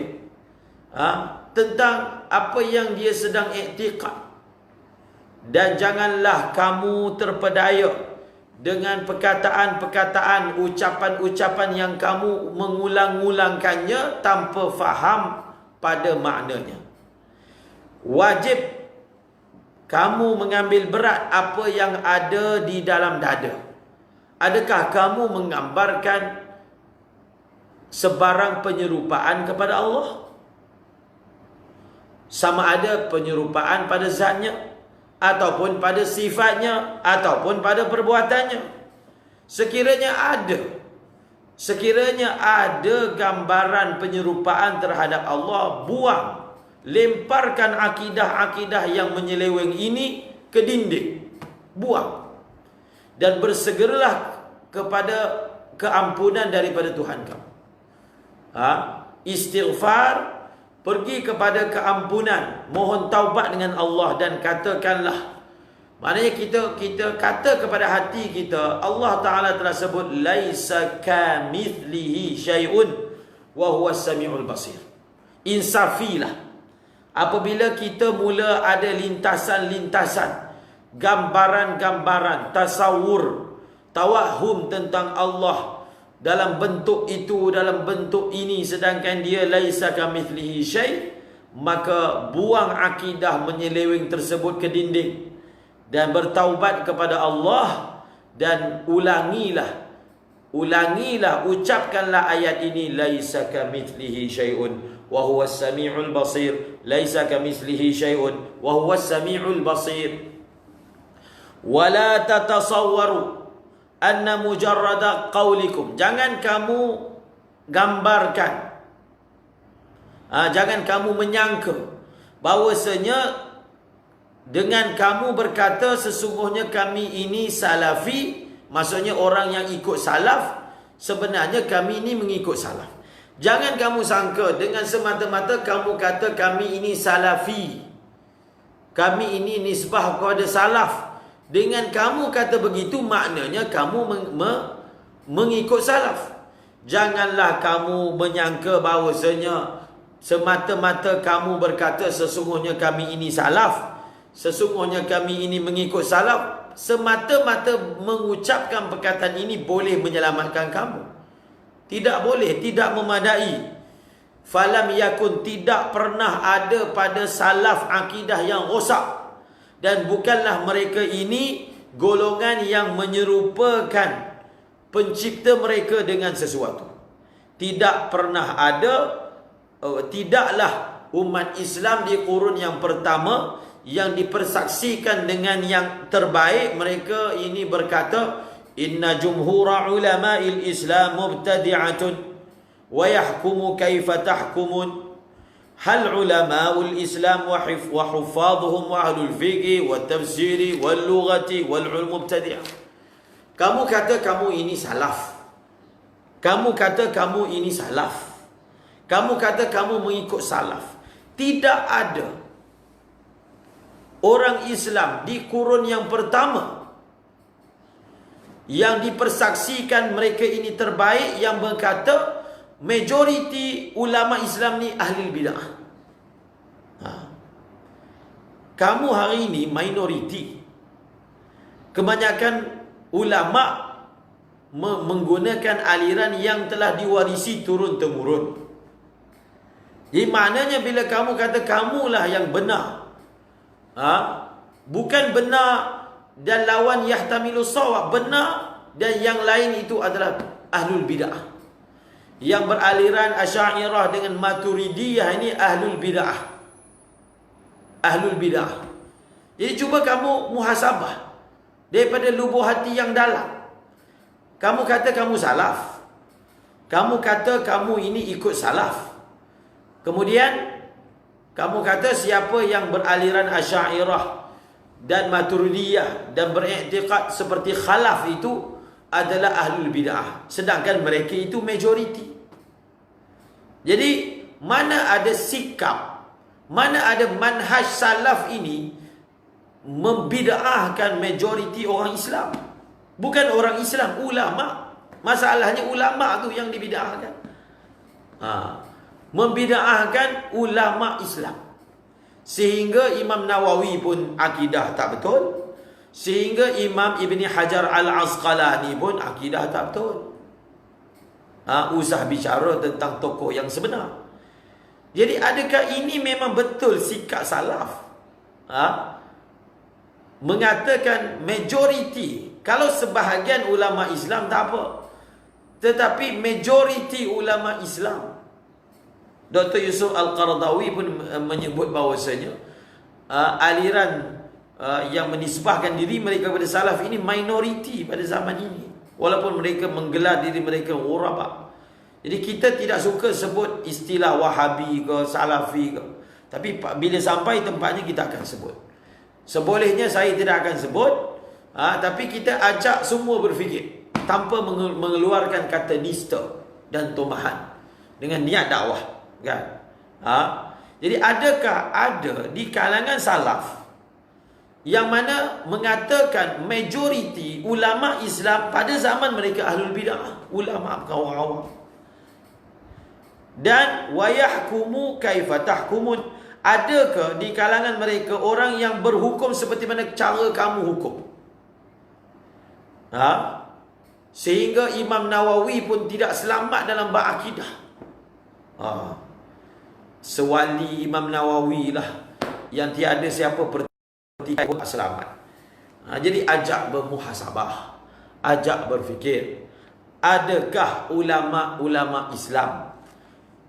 tentang apa yang dia sedang iktikad. Dan janganlah kamu terpedaya dengan perkataan-perkataan, ucapan-ucapan yang kamu mengulang-ulangkannya tanpa faham pada maknanya. Wajib kamu mengambil berat apa yang ada di dalam dada. Adakah kamu menggambarkan sebarang penyerupaan kepada Allah? Sama ada penyerupaan pada zatnya, ataupun pada sifatnya, ataupun pada perbuatannya. Sekiranya ada gambaran penyerupaan terhadap Allah, buang, lemparkan akidah-akidah yang menyeleweng ini ke dinding, buang, dan bersegeralah kepada keampunan daripada Tuhan kamu. Istighfar, pergi kepada keampunan, mohon taubat dengan Allah, dan katakanlah, maknanya kita kata kepada hati kita, Allah Ta'ala telah sebut laisa kamithlihi syai'un wa huwas samiul basir. Insafilah apabila kita mula ada lintasan-lintasan, gambaran-gambaran, tasawur, tawahum tentang Allah dalam bentuk itu, dalam bentuk ini, sedangkan dia laisa kamithlihi syai', maka buang akidah menyeleweng tersebut ke dinding dan bertaubat kepada Allah, dan ulangilah, ucapkanlah ayat ini, laisa kamithlihi syai'un wa huwas samiul basir. Laisa kamithlihi syai'un wa huwas samiul basir. Wala tatasawwaru anna mujarrada qawlikum, jangan kamu gambarkan, jangan kamu menyangka bahwasanya dengan kamu berkata sesungguhnya kami ini salafi, maksudnya orang yang ikut salaf, sebenarnya kami ini mengikut salaf. Jangan kamu sangka dengan semata-mata kamu kata kami ini salafi, kami ini nisbah kepada salaf. Dengan kamu kata begitu, maknanya kamu mengikut salaf. Janganlah kamu menyangka bahawasanya semata-mata kamu berkata sesungguhnya kami ini salaf, sesungguhnya kami ini mengikut salaf, semata-mata mengucapkan perkataan ini boleh menyelamatkan kamu. Tidak boleh, tidak memadai. Falam yakun, tidak pernah ada pada salaf akidah yang rosak. Dan bukanlah mereka ini golongan yang menyerupakan pencipta mereka dengan sesuatu. Tidak pernah ada, tidaklah umat Islam di kurun yang pertama yang dipersaksikan dengan yang terbaik. Mereka ini berkata, inna jumhura ulama'il Islam mubtadi'atun wa yahkumu kaifa tahkumun. Hal ulama'ul Islam wa huffadhuhum wa ahlul fiqh wa tafsiri wal lughati wal ulum mubtadi'ah. Kamu kata kamu ini salaf. Kamu kata kamu ini salaf. Kamu kata kamu mengikut salaf. Tidak ada orang Islam di kurun yang pertama yang dipersaksikan mereka ini terbaik yang berkata majoriti ulama Islam ni ahli bidah. Kamu hari ini minoriti. Kebanyakan ulama menggunakan aliran yang telah diwarisi turun-temurun. Jadi maknanya bila kamu kata kamulah yang benar, bukan benar dan lawan yahtamilu sawab, benar dan yang lain itu adalah ahlul bid'ah. Yang beraliran Asy'ariyah dengan Maturidiyah ini ahlul bid'ah. Ahlul bid'ah. Jadi cuba kamu muhasabah daripada lubuk hati yang dalam. Kamu kata kamu salaf. Kamu kata kamu ini ikut salaf. Kemudian kamu kata siapa yang beraliran Asy'ariyah dan Maturidiyah dan beriktikad seperti khalaf itu adalah ahlul bid'ah, sedangkan mereka itu majoriti. Jadi mana ada sikap, mana ada manhaj salaf ini membid'ahkan majoriti orang Islam. Bukan orang Islam, ulama. Masalahnya ulama tu yang dibid'ahkan. Membid'ahkan ulama Islam. Sehingga Imam Nawawi pun akidah tak betul. Sehingga Imam Ibn Hajar Al-Asqalani pun akidah tak betul. Usah bicara tentang tokoh yang sebenar. Jadi adakah ini memang betul sikap salaf? Mengatakan majoriti. Kalau sebahagian ulama Islam tak apa. Tetapi majoriti ulama Islam. Dr. Yusuf Al-Qaradawi pun menyebut bahawasanya aliran yang menisbahkan diri mereka kepada salaf ini minoriti pada zaman ini, walaupun mereka menggelar diri mereka ghuraba. Jadi kita tidak suka sebut istilah Wahabi ke Salafi ke, tapi bila sampai tempatnya kita akan sebut. Sebolehnya saya tidak akan sebut, tapi kita ajak semua berfikir tanpa mengeluarkan kata nista dan tumahan dengan niat dakwah, kan? Jadi adakah ada di kalangan salaf yang mana mengatakan majoriti ulama Islam pada zaman mereka ahlul bid'ah, ulama kaum awam. Dan wayahkumu kaifa tahkumun, adakah di kalangan mereka orang yang berhukum seperti mana cara kamu hukum? Sehingga Imam Nawawi pun tidak selamat dalam berakidah. Sewali Imam Nawawi lah yang tiada siapa selamat. Jadi ajak bermuhasabah, ajak berfikir. Adakah ulama-ulama Islam,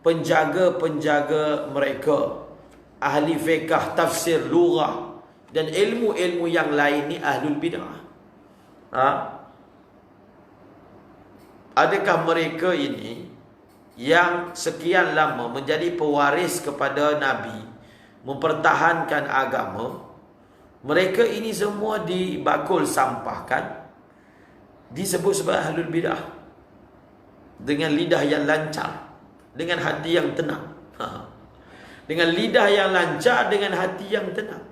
penjaga-penjaga mereka, ahli fiqh, tafsir, lughah dan ilmu-ilmu yang lain ni ahlul bid'ah? Adakah mereka ini yang sekian lama menjadi pewaris kepada Nabi, mempertahankan agama, mereka ini semua dibakul sampahkan, disebut sebagai ahlul bidah, dengan lidah yang lancar, dengan hati yang tenang. Dengan lidah yang lancar, dengan hati yang tenang.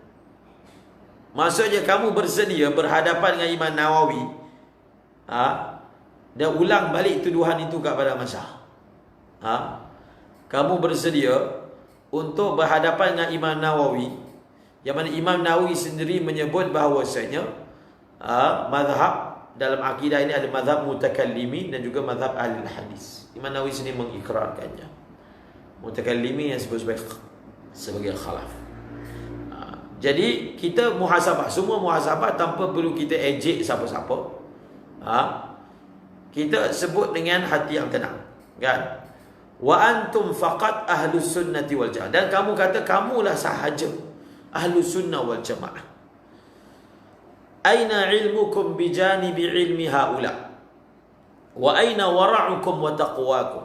Maksudnya kamu bersedia berhadapan dengan Imam Nawawi, dan ulang balik tuduhan itu kepada Masyah. Kamu bersedia untuk berhadapan dengan Imam Nawawi, yang mana Imam Nawawi sendiri menyebut bahawasanya mazhab dalam akidah ini ada mazhab mutakallimi dan juga mazhab ahli hadis. Imam Nawawi sendiri mengikrarkannya. Mutakallimi yang disebut sebagai khalaf. Jadi kita muhasabah, semua muhasabah tanpa perlu kita ejek siapa-siapa. Kita sebut dengan hati yang tenang, kan? Wa antum faqat ahlus sunnati wal jamaah. Dan kamu kata kamulah sahaja ahlus sunnah wal jamaah. Aina ilmukum bijanibi ilmi haula? Wa aina wara'ukum wa taqwakum?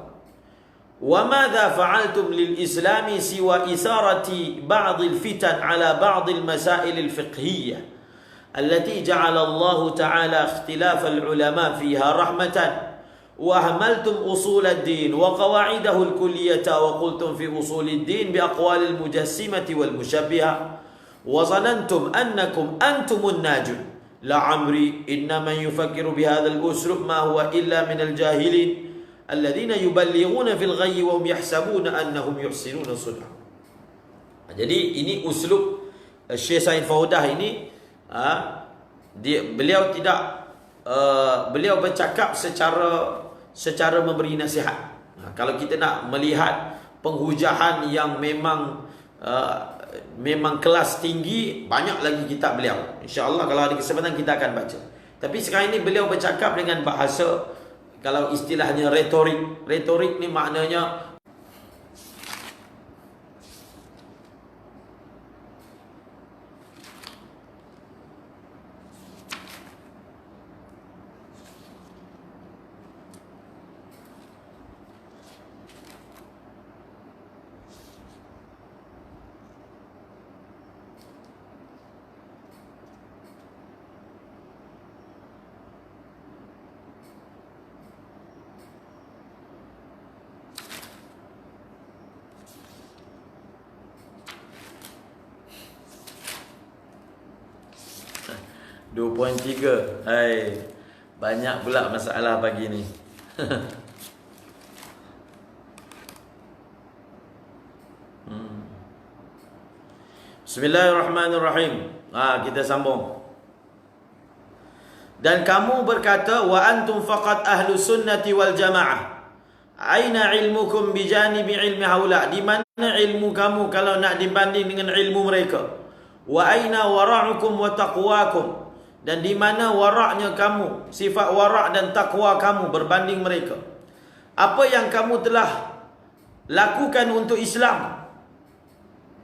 وماذا فعلتم للإسلام سوى إثارة بعض الفتن على بعض المسائل الفقهية التي جعل الله تعالى اختلاف العلماء فيها رحمة وأهملتم أصول الدين وقواعده الكلية وقلتم في أصول الدين بأقوال المجسمة والمشبهة وظننتم أنكم أنتم الناجون لعمري إن من يفكر بهذا الأسلوب ما هو إلا من الجاهلين الذين يبلغون في الغي وهم يحسبون أنهم يحسنون صنعا. Jadi ini uslub Syekh Said Faudah ini, beliau tidak beliau bercakap secara memberi nasihat. Kalau kita nak melihat penghujahan yang memang kelas tinggi, banyak lagi kitab beliau. InsyaAllah kalau ada kesempatan kita akan baca. Tapi sekarang ini beliau bercakap dengan bahasa, kalau istilahnya retorik. Retorik ni maknanya .3. Hai, banyak pula masalah pagi ni. Bismillahirrahmanirrahim. Kita sambung. Dan kamu berkata, wa antum faqat ahlu sunnati wal jamaah. Aina ilmukum bijanibi ilmi haula? Di mana ilmu kamu kalau nak dibanding dengan ilmu mereka? Wa aina wara'ukum wa taqwakum? Dan di mana waraknya kamu, sifat warak dan takwa kamu berbanding mereka? Apa yang kamu telah lakukan untuk Islam?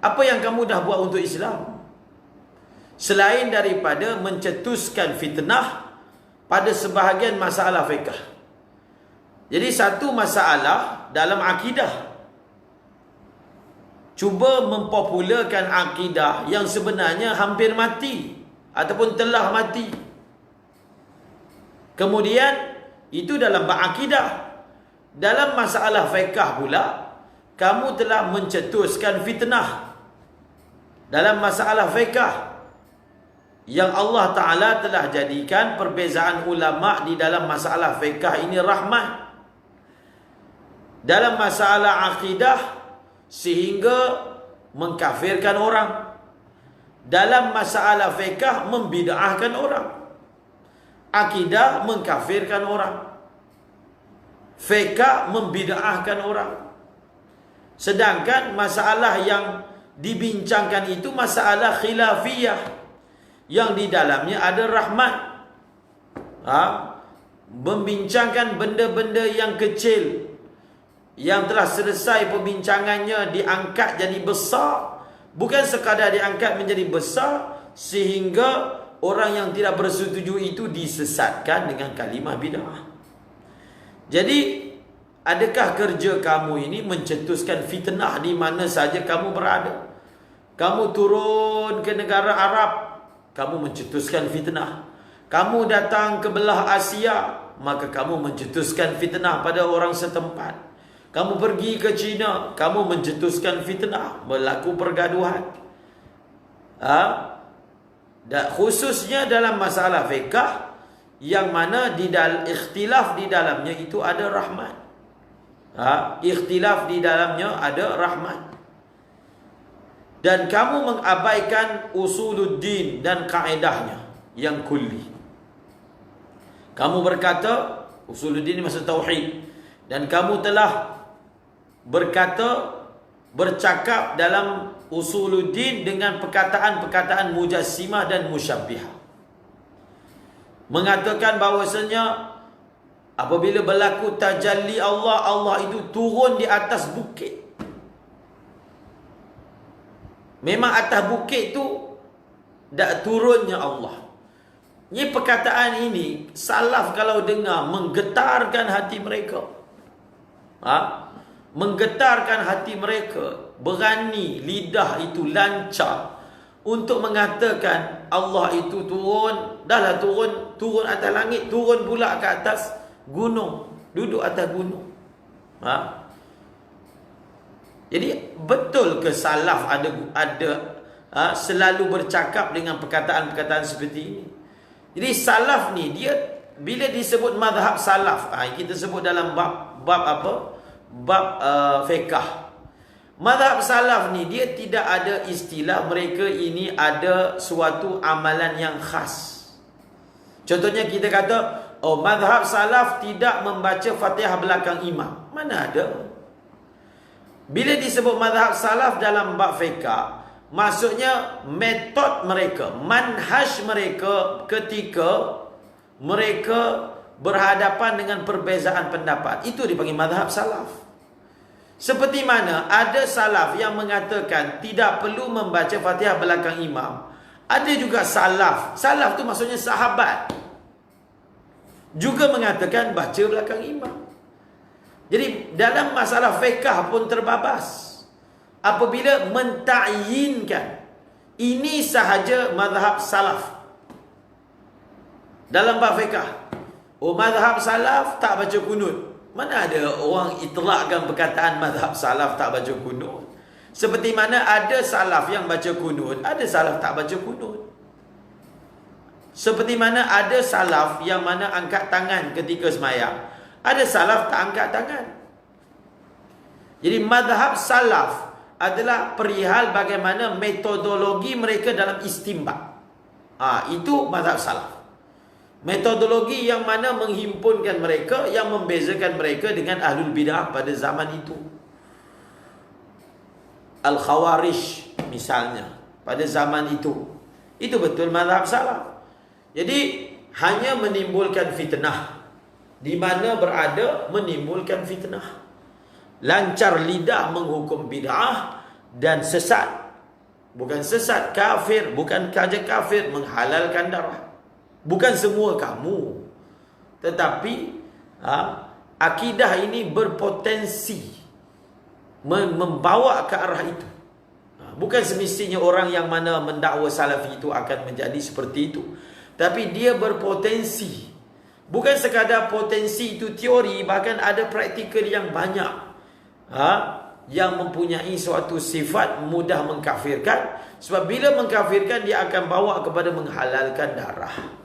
Apa yang kamu dah buat untuk Islam? Selain daripada mencetuskan fitnah pada sebahagian masalah fiqh. Jadi satu masalah dalam akidah, cuba mempopularkan akidah yang sebenarnya hampir mati ataupun telah mati. Kemudian itu dalam bab akidah. Dalam masalah fiqh pula, kamu telah mencetuskan fitnah dalam masalah fiqh yang Allah Ta'ala telah jadikan perbezaan ulama' di dalam masalah fiqh ini rahmat. Dalam masalah akidah sehingga mengkafirkan orang. Dalam masalah fiqh membid'ahkan orang. Akidah mengkafirkan orang. Fiqh membid'ahkan orang. Sedangkan masalah yang dibincangkan itu masalah khilafiyah, yang di dalamnya ada rahmat. Membincangkan benda-benda yang kecil, yang telah selesai perbincangannya, diangkat jadi besar. Bukan sekadar diangkat menjadi besar sehingga orang yang tidak bersetuju itu disesatkan dengan kalimah bid'ah. Jadi, adakah kerja kamu ini mencetuskan fitnah di mana saja kamu berada? Kamu turun ke negara Arab, kamu mencetuskan fitnah. Kamu datang ke belah Asia, maka kamu mencetuskan fitnah pada orang setempat. Kamu pergi ke China, kamu mencetuskan fitnah, berlaku pergaduhan. Dan khususnya dalam masalah fiqh, yang mana di dalam ikhtilaf di dalamnya itu ada rahmat. Ikhtilaf di dalamnya ada rahmat. Dan kamu mengabaikan usuluddin dan kaedahnya yang kulli. Kamu berkata, usuluddin maksud tauhid, dan kamu telah bercakap dalam usuluddin dengan perkataan-perkataan mujassimah dan musyabbihah, mengatakan bahawasanya apabila berlaku tajalli Allah, Allah itu turun di atas bukit. Memang atas bukit tu dak turunnya Allah. Ini perkataan ini salaf kalau dengar menggetarkan hati mereka. Menggetarkan hati mereka. Berani lidah itu lancar untuk mengatakan Allah itu turun, dahlah turun atas langit, turun pula ke atas gunung, duduk atas gunung. Jadi betul ke salaf ada selalu bercakap dengan perkataan-perkataan seperti ini? Jadi salaf ni dia bila disebut mazhab salaf, kita sebut dalam bab apa? Bab fiqh. Mazhab salaf ni dia tidak ada istilah mereka ini ada suatu amalan yang khas. Contohnya kita kata, oh mazhab salaf tidak membaca Fatihah belakang imam. Mana ada? Bila disebut mazhab salaf dalam bab fiqh, maksudnya metod mereka, manhaj mereka ketika mereka berhadapan dengan perbezaan pendapat. Itu dipanggil mazhab salaf. Seperti mana ada salaf yang mengatakan tidak perlu membaca Fatihah belakang imam. Ada juga salaf. Salaf tu maksudnya sahabat, juga mengatakan baca belakang imam. Jadi dalam masalah fiqh pun terbabas. Apabila mentakyinkan ini sahaja mazhab salaf dalam bab fiqh. Oh mazhab salaf tak baca kunut. Mana ada orang itlakkan perkataan mazhab salaf tak baca kunut? Seperti mana ada salaf yang baca kunut, ada salaf tak baca kunut. Seperti mana ada salaf yang mana angkat tangan ketika sembahyang, ada salaf tak angkat tangan. Jadi mazhab salaf adalah perihal bagaimana metodologi mereka dalam istimbat. Itu mazhab salaf. Metodologi yang mana menghimpunkan mereka, yang membezakan mereka dengan ahlul bid'ah pada zaman itu. Al-Khawarij misalnya pada zaman itu. Itu betul mazhab salaf. Jadi hanya menimbulkan fitnah. Di mana berada menimbulkan fitnah. Lancar lidah menghukum bid'ah dan sesat. Bukan sesat, kafir. Bukan saja kafir, menghalalkan darah. Bukan semua kamu. Tetapi akidah ini berpotensi membawa ke arah itu. Bukan semestinya orang yang mana mendakwa salafi itu akan menjadi seperti itu. Tapi dia berpotensi. Bukan sekadar potensi itu teori, bahkan ada praktikal yang banyak. Yang mempunyai suatu sifat mudah mengkafirkan. Sebab bila mengkafirkan, dia akan bawa kepada menghalalkan darah.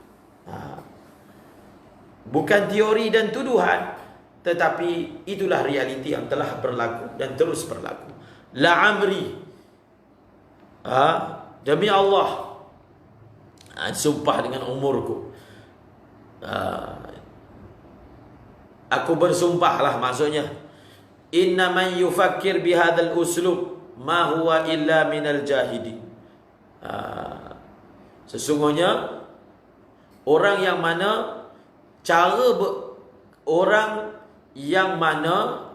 Bukan teori dan tuduhan, tetapi itulah realiti yang telah berlaku dan terus berlaku. La amri, demi Allah, sumpah dengan umurku, aku bersumpahlah, maksudnya inna man yufakkir bihadzal uslub ma huwa illa minal jahidin. Sesungguhnya orang yang mana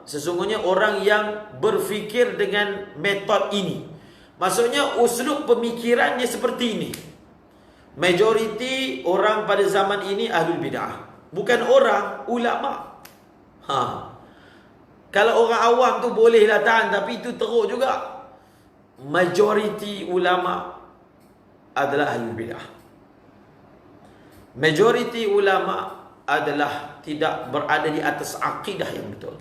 sesungguhnya orang yang berfikir dengan metod ini, maksudnya uslub pemikirannya seperti ini. Majoriti orang pada zaman ini ahlul bid'ah, bukan orang ulama. Kalau orang awam tu bolehlah tahan, tapi itu teruk juga. majoriti ulama adalah ahli bidah. Majoriti ulama adalah tidak berada di atas akidah yang betul.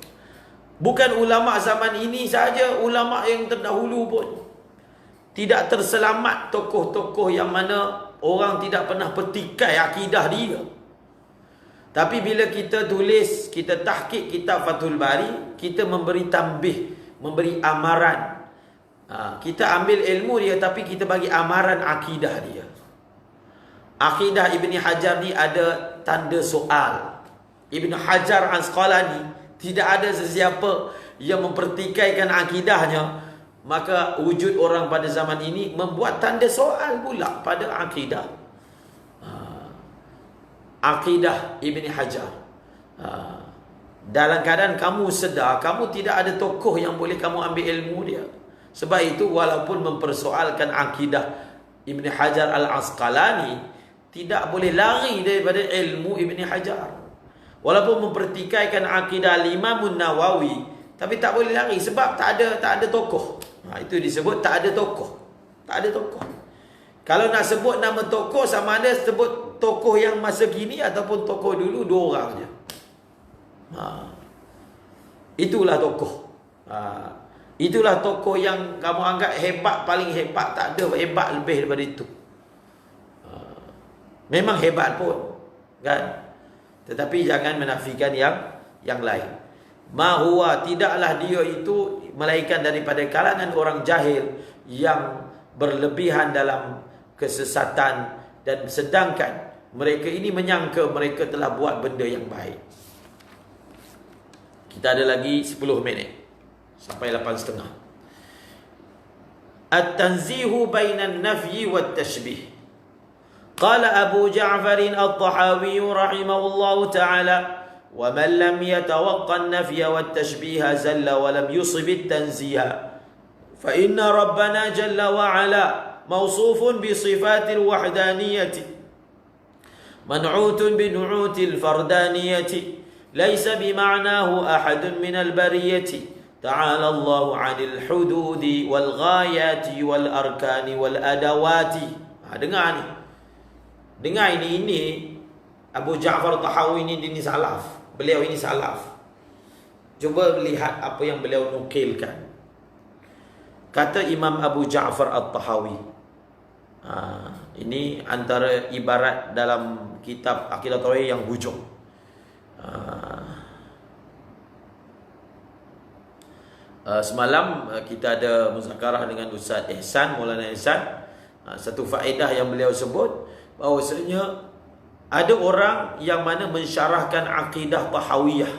Bukan ulama zaman ini saja, ulama yang terdahulu pun tidak terselamat. Tokoh-tokoh yang mana orang tidak pernah petikai akidah dia. Tapi bila kita tulis, kita tahqiq kitab Fathul Bari, kita memberi tambih, memberi amaran. Kita ambil ilmu dia, tapi kita bagi amaran akidah dia. Akidah Ibn Hajar ni ada tanda soal. Ibn Hajar Asqalani, tidak ada sesiapa yang mempertikaikan akidahnya. Maka wujud orang pada zaman ini membuat tanda soal pula pada akidah. Akidah Ibn Hajar. Dalam keadaan kamu sedar, kamu tidak ada tokoh yang boleh kamu ambil ilmu dia. Sebab itu walaupun mempersoalkan akidah Ibn Hajar Al-Asqalani, tidak boleh lari daripada ilmu Ibn Hajar. Walaupun mempertikaikan akidah Imam Nawawi, tapi tak boleh lari sebab tak ada tokoh. Itu disebut tak ada tokoh. Tak ada tokoh. Kalau nak sebut nama tokoh, sama ada sebut tokoh yang masa kini ataupun tokoh dulu, dua orang je. Itulah tokoh. Itulah tokoh yang kamu anggap hebat, paling hebat. Tak ada hebat lebih daripada itu. Memang hebat pun, kan? Tetapi jangan menafikan yang lain. Mahuwa, tidaklah dia itu melainkan daripada kalangan orang jahil yang berlebihan dalam kesesatan, dan sedangkan mereka ini menyangka mereka telah buat benda yang baik. Kita ada lagi 10 minit sampai 8:30. At-tanzihu bainan nafyi wat tashbih. قال أبو جعفر الطحاوي رحمه الله تعالى: ومن لم يتوقع النفي والتشبيه زل ولم يصب التنزيه، فإن ربنا جل وعلا موصوف بصفات الوحدانية منعوت بنعوت الفردانية ليس بمعناه أحد من البرية تعالى الله عن الحدود والغايات والأركان والأدوات. Dengar ni. Dengar ini Abu Ja'far Tahawi ini salaf. Beliau ini salaf. Cuba lihat apa yang beliau nukilkan. Kata Imam Abu Ja'far At-Tahawi. Ini antara ibarat dalam kitab Aqidah Tauhid yang hujung. Semalam kita ada muzakarah dengan Ustaz Ihsan, Maulana Ihsan. Satu faedah yang beliau sebut, bahawasanya ada orang yang mana mensyarahkan akidah Tahawiyah,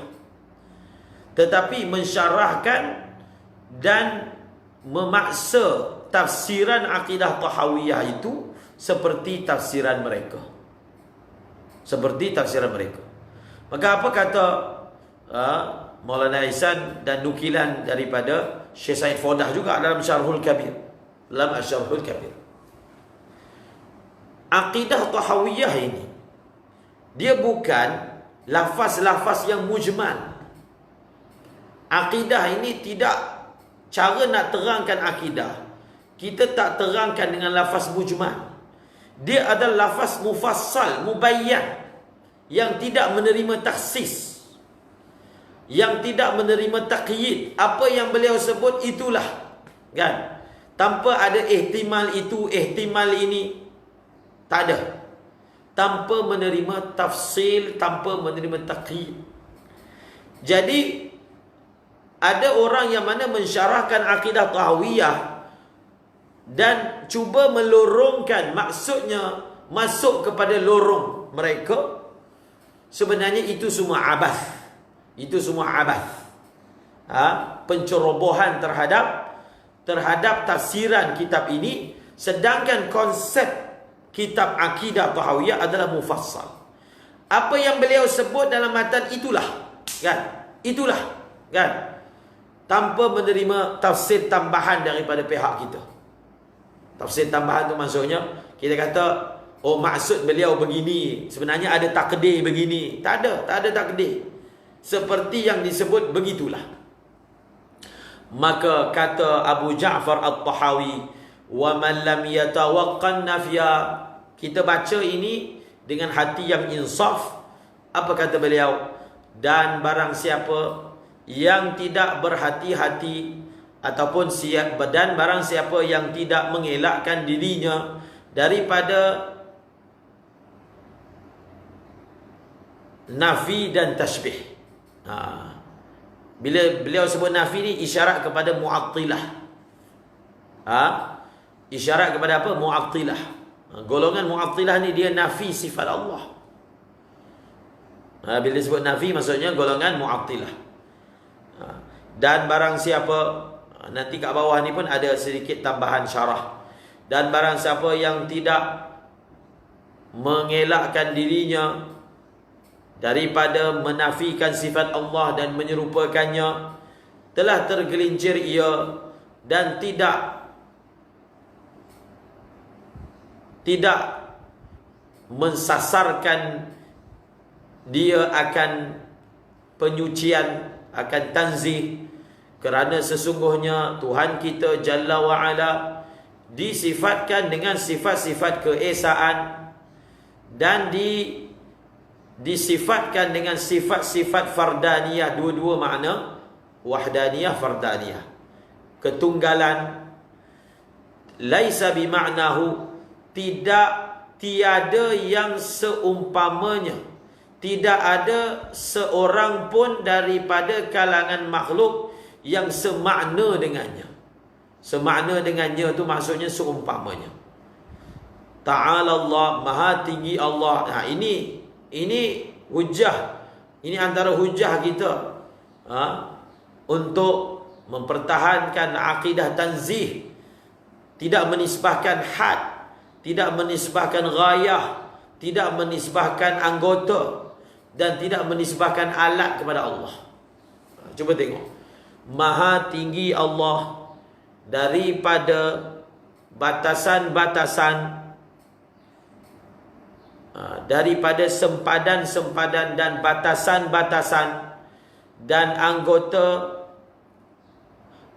tetapi mensyarahkan dan memaksa tafsiran akidah Tahawiyah itu seperti tafsiran mereka. Seperti tafsiran mereka. Maka apa kata Maulana Ihsan dan nukilan daripada Syekh Said Fodah juga dalam Syarhul Kabir. Dalam Syarhul Kabir. Akidah Tahawiyah ini, dia bukan lafaz-lafaz yang mujmal. Akidah ini tidak, cara nak terangkan akidah, kita tak terangkan dengan lafaz mujmal. Dia adalah lafaz mufassal, mubayyan, yang tidak menerima takhsis, yang tidak menerima taqyid. Apa yang beliau sebut itulah, kan? Tanpa ada ihtimal itu, ihtimal ini, tak ada. Tanpa menerima tafsil, tanpa menerima taqyid. Jadi ada orang yang mana mensyarahkan akidah Tahawiyah dan cuba melorongkan, maksudnya masuk kepada lorong mereka. Sebenarnya itu semua abath. Itu semua abath. Pencerobohan terhadap tafsiran kitab ini. Sedangkan konsep kitab akidah Tahawiyah adalah mufassal. Apa yang beliau sebut dalam matan itulah, kan? Itulah, kan? Tanpa menerima tafsir tambahan daripada pihak kita. Tafsir tambahan tu maksudnya kita kata, oh maksud beliau begini, sebenarnya ada takdir begini. Tak ada takdir. Seperti yang disebut begitulah. Maka kata Abu Ja'far At-Tahawi, wa man lam yatawaqqan nafya, kita baca ini dengan hati yang insaf. Apa kata beliau? Dan barang siapa yang tidak berhati-hati ataupun dan barang siapa yang tidak mengelakkan dirinya daripada nafi dan tasbih. Bila beliau sebut nafi ni isyarat kepada mu'attilah. Isyarat kepada apa? Mu'attilah. Golongan mu'attilah ni dia nafi sifat Allah. Bila disebut nafi maksudnya golongan mu'attilah. Dan barang siapa, nanti kat bawah ni pun ada sedikit tambahan syarah. Dan barang siapa yang tidak mengelakkan dirinya daripada menafikan sifat Allah dan menyerupakannya, telah tergelincir ia dan tidak mensasarkan dia akan penyucian, akan tanzih. Kerana sesungguhnya Tuhan kita Jalla wa'ala disifatkan dengan sifat-sifat keesaan dan disifatkan dengan sifat-sifat fardaniyah. Dua-dua makna, wahdaniyah, fardaniyah, ketunggalan. Laisa bima'nahu, tiada yang seumpamanya. Tidak ada seorang pun daripada kalangan makhluk yang semakna dengannya. Semakna dengannya tu maksudnya seumpamanya. Ta'ala Allah, maha tinggi Allah. Ini hujah. Ini antara hujah kita untuk mempertahankan akidah tanzih. Tidak menisbahkan had, tidak menisbahkan ghayah, tidak menisbahkan anggota, dan tidak menisbahkan alat kepada Allah. Cuba tengok. Maha tinggi Allah daripada batasan-batasan, daripada sempadan-sempadan dan batasan-batasan dan anggota.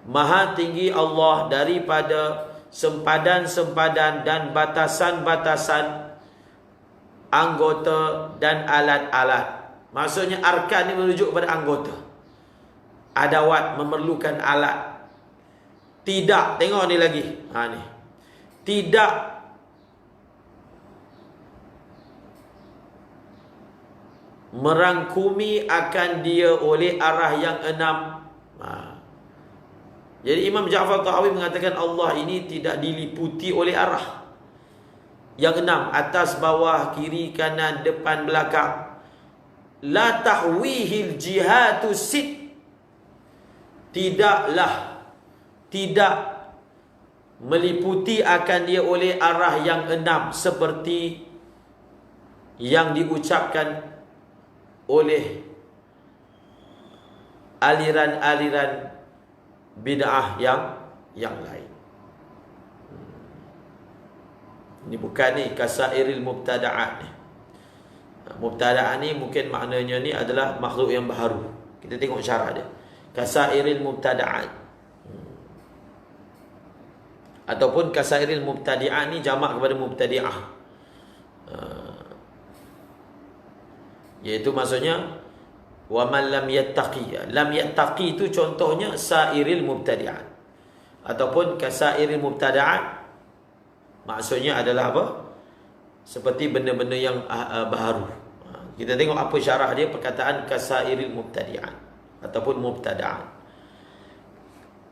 Maha tinggi Allah daripada sempadan-sempadan dan batasan-batasan, anggota dan alat-alat. Maksudnya arkan ni merujuk kepada anggota. Adawat memerlukan alat. Tidak, tengok ni lagi. Ni. Tidak merangkumi akan dia oleh arah yang enam. Jadi Imam Ja'far Tahawi mengatakan Allah ini tidak diliputi oleh arah yang enam, atas, bawah, kiri, kanan, depan, belakang. La tahwihil jihatu sit. Tidak meliputi akan dia oleh arah yang enam, seperti yang diucapkan oleh aliran-aliran bid'ah yang lain. Ini bukan ni kasairil mubtada'at ni. Mubtada'at ni mungkin maknanya ni adalah makhluk yang baharu. Kita tengok syarah dia. Kasairil mubtada'at. Ataupun kasairil mubtadi'at ni jamak kepada mubtadi'ah. Iaitu maksudnya wa man lam yattaqi. Lam yattaqi itu contohnya sairil mubtadi'at. Ataupun kasairil mubtada'at, maksudnya adalah apa? Seperti benda-benda yang baharu. Kita tengok apa syarah dia perkataan kasairil mubtadi'at ataupun mubtada'at.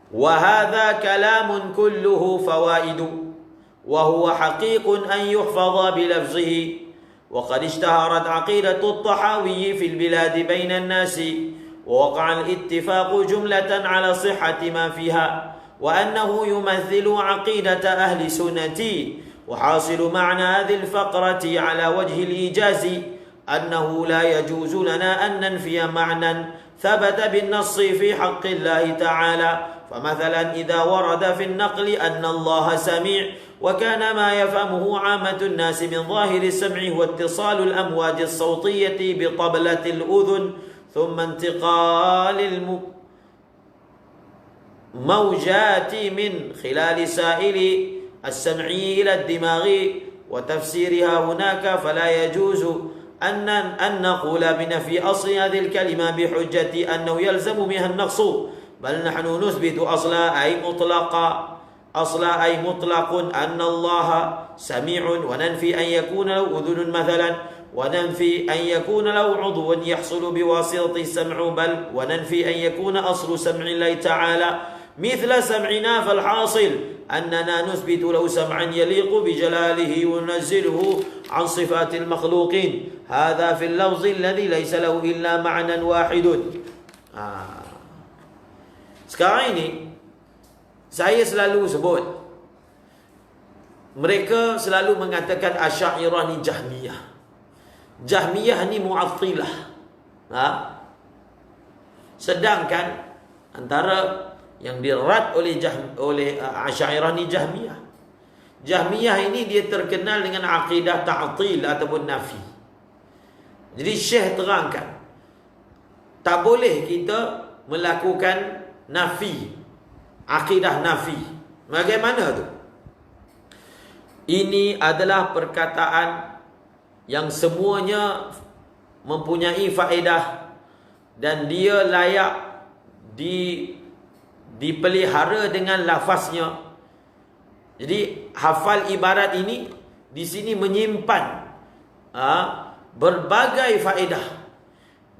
Wa hadha kalamun kulluhu fawaidu wa huwa haqiqun an yuhfadha bi lafzihi wa qad ishtaharat aqidatu at-Tahawi fi al-bilad bayna an-nas wa waqa'a al-ittifaq jumlatan ala sihhati ma fiha وأنه يمثل عقيدة أهل سنتي. وحاصل معنى هذه الفقرة على وجه الإيجاز أنه لا يجوز لنا أن ننفي معنى ثبت بالنص في حق الله تعالى. فمثلا إذا ورد في النقل أن الله سميع وكان ما يفهمه عامة الناس من ظاهر السمع واتصال الأمواج الصوتية بطبلة الأذن ثم انتقال موجات من خلال سائل السمعي إلى الدماغ وتفسيرها هناك، فلا يجوز أن نقول بنفي أصل هذه الكلمة بحجة أنه يلزم بها النقص، بل نحن نثبت أصلا أي مطلق أن الله سميع، وننفي أن يكون له أذن مثلا، وننفي أن يكون له عضو يحصل بواسطة السمع، بل وننفي أن يكون أصل سمع الله تعالى مثل سمعنا، فالحاصل أننا نثبت له سمعا يليق بجلاله وننزله عن صفات المخلوقين. هذا في اللفظ الذي ليس له إلا معنى واحد. Sekarang ini saya selalu sebut, mereka selalu mengatakan Asy'ariyah ni Jahmiyah. Jahmiyah ni Mu'attilah. Sedangkan antara yang dirad oleh Asy'ariyah ni Jahmiyah. Jahmiyah ini dia terkenal dengan akidah ta'til ataupun nafi. Jadi Syekh terangkan, tak boleh kita melakukan nafi, akidah nafi. Bagaimana tu? Ini adalah perkataan yang semuanya mempunyai faedah dan dia layak dipelihara dengan lafaznya. Jadi hafal ibarat ini di sini menyimpan berbagai faedah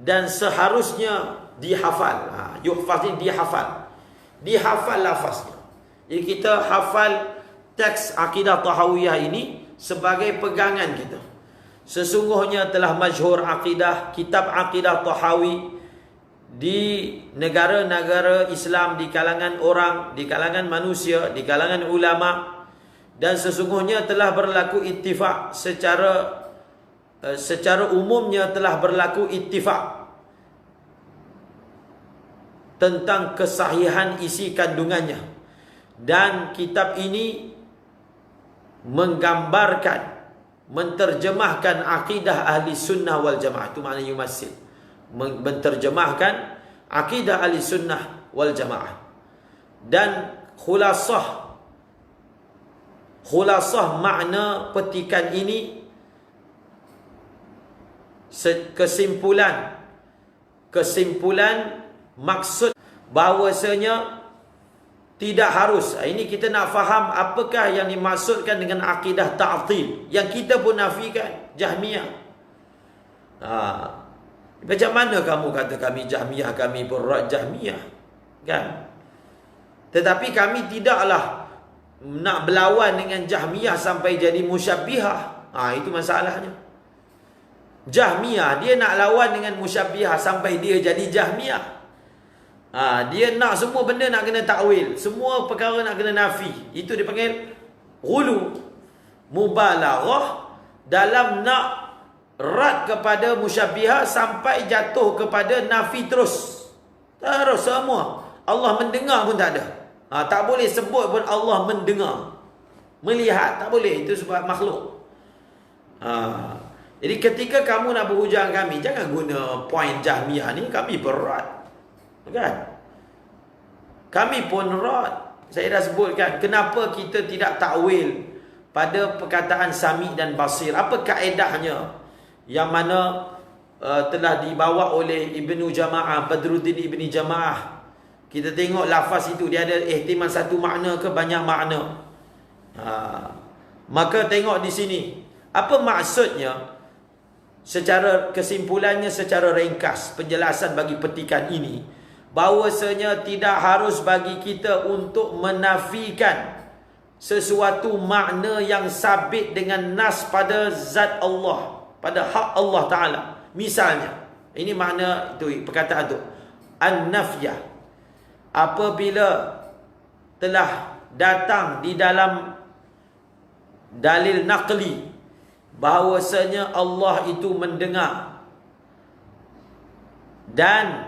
dan seharusnya dihafal. Yuhfaz ini dihafal lafaznya. Jadi kita hafal teks akidah Tahawiyah ini sebagai pegangan kita. Sesungguhnya telah masyhur kitab akidah Tahawi di negara-negara Islam, di kalangan orang, di kalangan manusia, di kalangan ulama, dan sesungguhnya telah berlaku ittifaq secara umumnya telah berlaku ittifaq tentang kesahihan isi kandungannya, dan kitab ini menggambarkan, menterjemahkan akidah ahli sunnah wal jamaah. Itu makna yumassil, menterjemahkan akidah ahli sunnah wal jamaah. Dan khulasah makna petikan ini, kesimpulan maksud bahawasanya tidak harus. Ini kita nak faham apakah yang dimaksudkan dengan akidah ta'til yang kita pun nafikan, Jahmiyah. Macam mana kamu kata kami Jahmiyah, kami pun rad Jahmiyah, kan? Tetapi kami tidaklah nak berlawan dengan Jahmiyah sampai jadi musyabbihah. Itu masalahnya. Jahmiyah dia nak lawan dengan musyabbihah sampai dia jadi Jahmiyah. Dia nak semua benda nak kena takwil, semua perkara nak kena nafi. Itu dipanggil ghulu, mubalaghah dalam nak rad kepada musyabbihah sampai jatuh kepada nafi terus semua. Allah mendengar pun tak ada. Tak boleh sebut pun Allah mendengar, melihat, tak boleh. Itu sebab makhluk. Jadi ketika kamu nak berhujang kami, jangan guna poin Jahmiyah ni. Kami berat, kan? Kami pun rad. Saya dah sebutkan kenapa kita tidak takwil pada perkataan Sami dan Basir. Apa kaedahnya yang mana telah dibawa oleh Ibnu Jama'ah, Badruddin Ibni Jama'ah. Kita tengok lafaz itu, dia ada ihtimal satu makna ke banyak makna. Maka tengok di sini, apa maksudnya? Secara kesimpulannya, secara ringkas, penjelasan bagi petikan ini, bahawasanya tidak harus bagi kita untuk menafikan sesuatu makna yang sabit dengan nas pada zat Allah, pada hak Allah Ta'ala. Misalnya, ini makna itu, perkataan itu, an-nafyah, apabila telah datang di dalam dalil naqli bahawasanya Allah itu mendengar, dan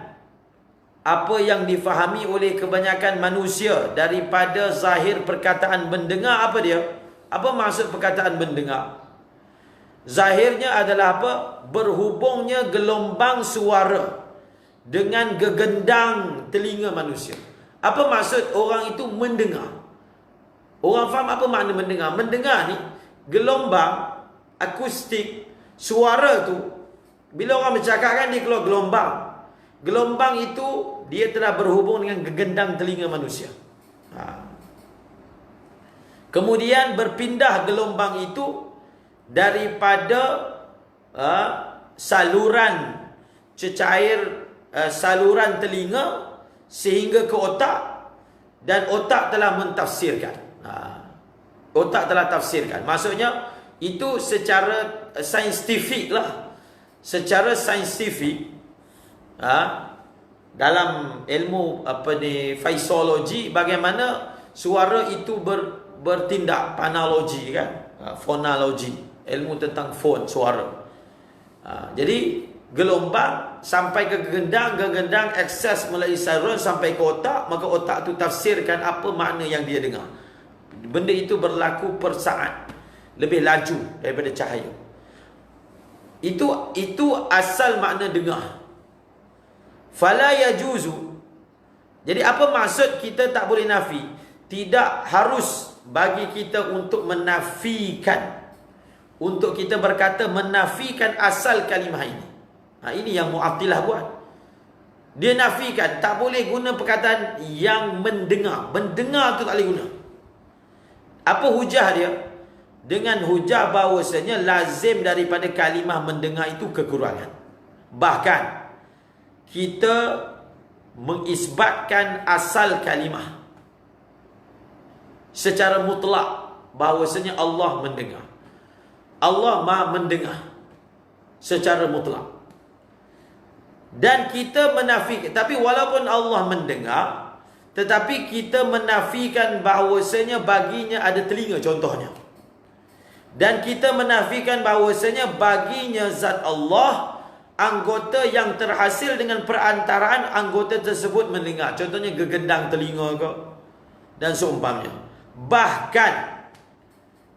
apa yang difahami oleh kebanyakan manusia daripada zahir perkataan mendengar, apa dia? Apa maksud perkataan mendengar? Zahirnya adalah apa? Berhubungnya gelombang suara dengan gegendang telinga manusia. Apa maksud orang itu mendengar? Orang faham apa makna mendengar? Mendengar ni gelombang akustik suara tu, bila orang bercakap kan dia keluar gelombang. Gelombang itu dia telah berhubung dengan gegendang telinga manusia. Kemudian berpindah gelombang itu daripada saluran cecair, saluran telinga sehingga ke otak, dan otak telah mentafsirkan. Otak telah tafsirkan. Maksudnya itu secara saintifik lah. Secara saintifik, dalam ilmu fisiologi, bagaimana suara itu bertindak, fonologi kan, fonologi, ilmu tentang fon, suara. Jadi gelombang sampai ke gegendang akses melalui saluran sampai ke otak, maka otak tu tafsirkan apa makna yang dia dengar. Benda itu berlaku per saat, lebih laju daripada cahaya. Itu asal makna dengar. Fala yajuzu. Jadi apa maksud kita tak boleh nafi? Tidak harus bagi kita untuk menafikan, untuk kita berkata menafikan asal kalimah ini. Ini yang Mu'attilah buat. Dia nafikan, tak boleh guna perkataan yang mendengar. Mendengar tu tak boleh guna. Apa hujah dia? Dengan hujah bahawasanya lazim daripada kalimah mendengar itu kekurangan. Bahkan kita mengisbatkan asal kalimah secara mutlak bahawasanya Allah mendengar. Allah Maha mendengar secara mutlak. Dan kita menafikan, tapi walaupun Allah mendengar, tetapi kita menafikan bahawasanya baginya ada telinga contohnya. Dan kita menafikan bahawasanya baginya zat Allah anggota yang terhasil dengan perantaraan anggota tersebut mendengar. Contohnya gegendang telinga ke, dan seumpamanya. Bahkan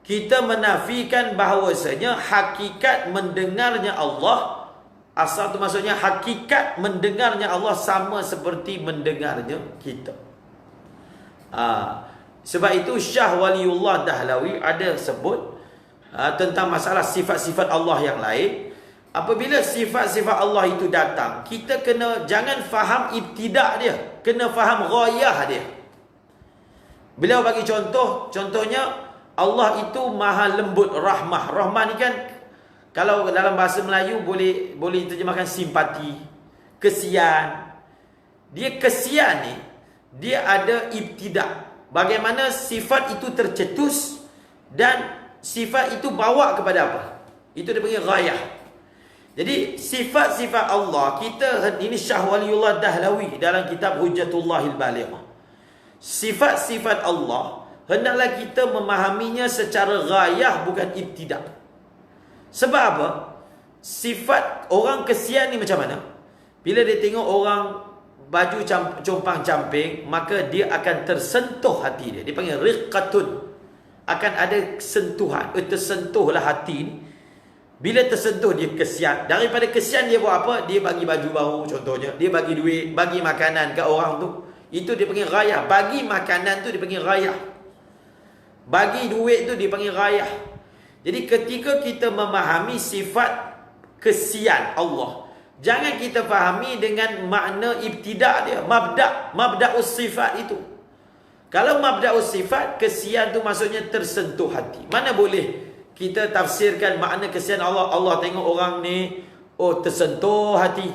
kita menafikan bahawasanya hakikat mendengarnya Allah, asal tu maksudnya hakikat mendengarnya Allah sama seperti mendengarnya kita. Sebab itu Syah Waliullah Dahlawi ada sebut tentang masalah sifat-sifat Allah yang lain. Apabila sifat-sifat Allah itu datang, kita jangan faham ibtidak dia, kena faham ghayah dia. Beliau bagi contohnya Allah itu maha lembut, rahmah. Rahmah ni kan kalau dalam bahasa Melayu boleh terjemahkan simpati, kesian. Dia kesian ni, dia ada ibtidak. Bagaimana sifat itu tercetus dan sifat itu bawa kepada apa? Itu dia panggil ghayah. Jadi sifat-sifat Allah, ini Syah Waliullah Dahlawi dalam kitab Hujjatullahil Balighah. Sifat-sifat Allah hendaklah kita memahaminya secara ghayah, bukan ibtidak. Sebab apa? Sifat orang kesian ni macam mana? Bila dia tengok orang baju compang-camping, maka dia akan tersentuh hati dia. Dia panggil riqqatun. Akan ada sentuhan. Tersentuhlah hati ni. Bila tersentuh dia kesian. Daripada kesian dia buat apa? Dia bagi baju baru contohnya. Dia bagi duit, bagi makanan kat orang tu. Itu dia panggil ghayah. Bagi makanan tu dia panggil ghayah. Bagi duit tu dia panggil ghayah. Jadi ketika kita memahami sifat kesian Allah, jangan kita fahami dengan makna ibtidak dia, mabda'us sifat itu. Kalau mabda'us sifat, kesian tu maksudnya tersentuh hati. Mana boleh kita tafsirkan makna kesian Allah, Allah tengok orang ni, oh tersentuh hati.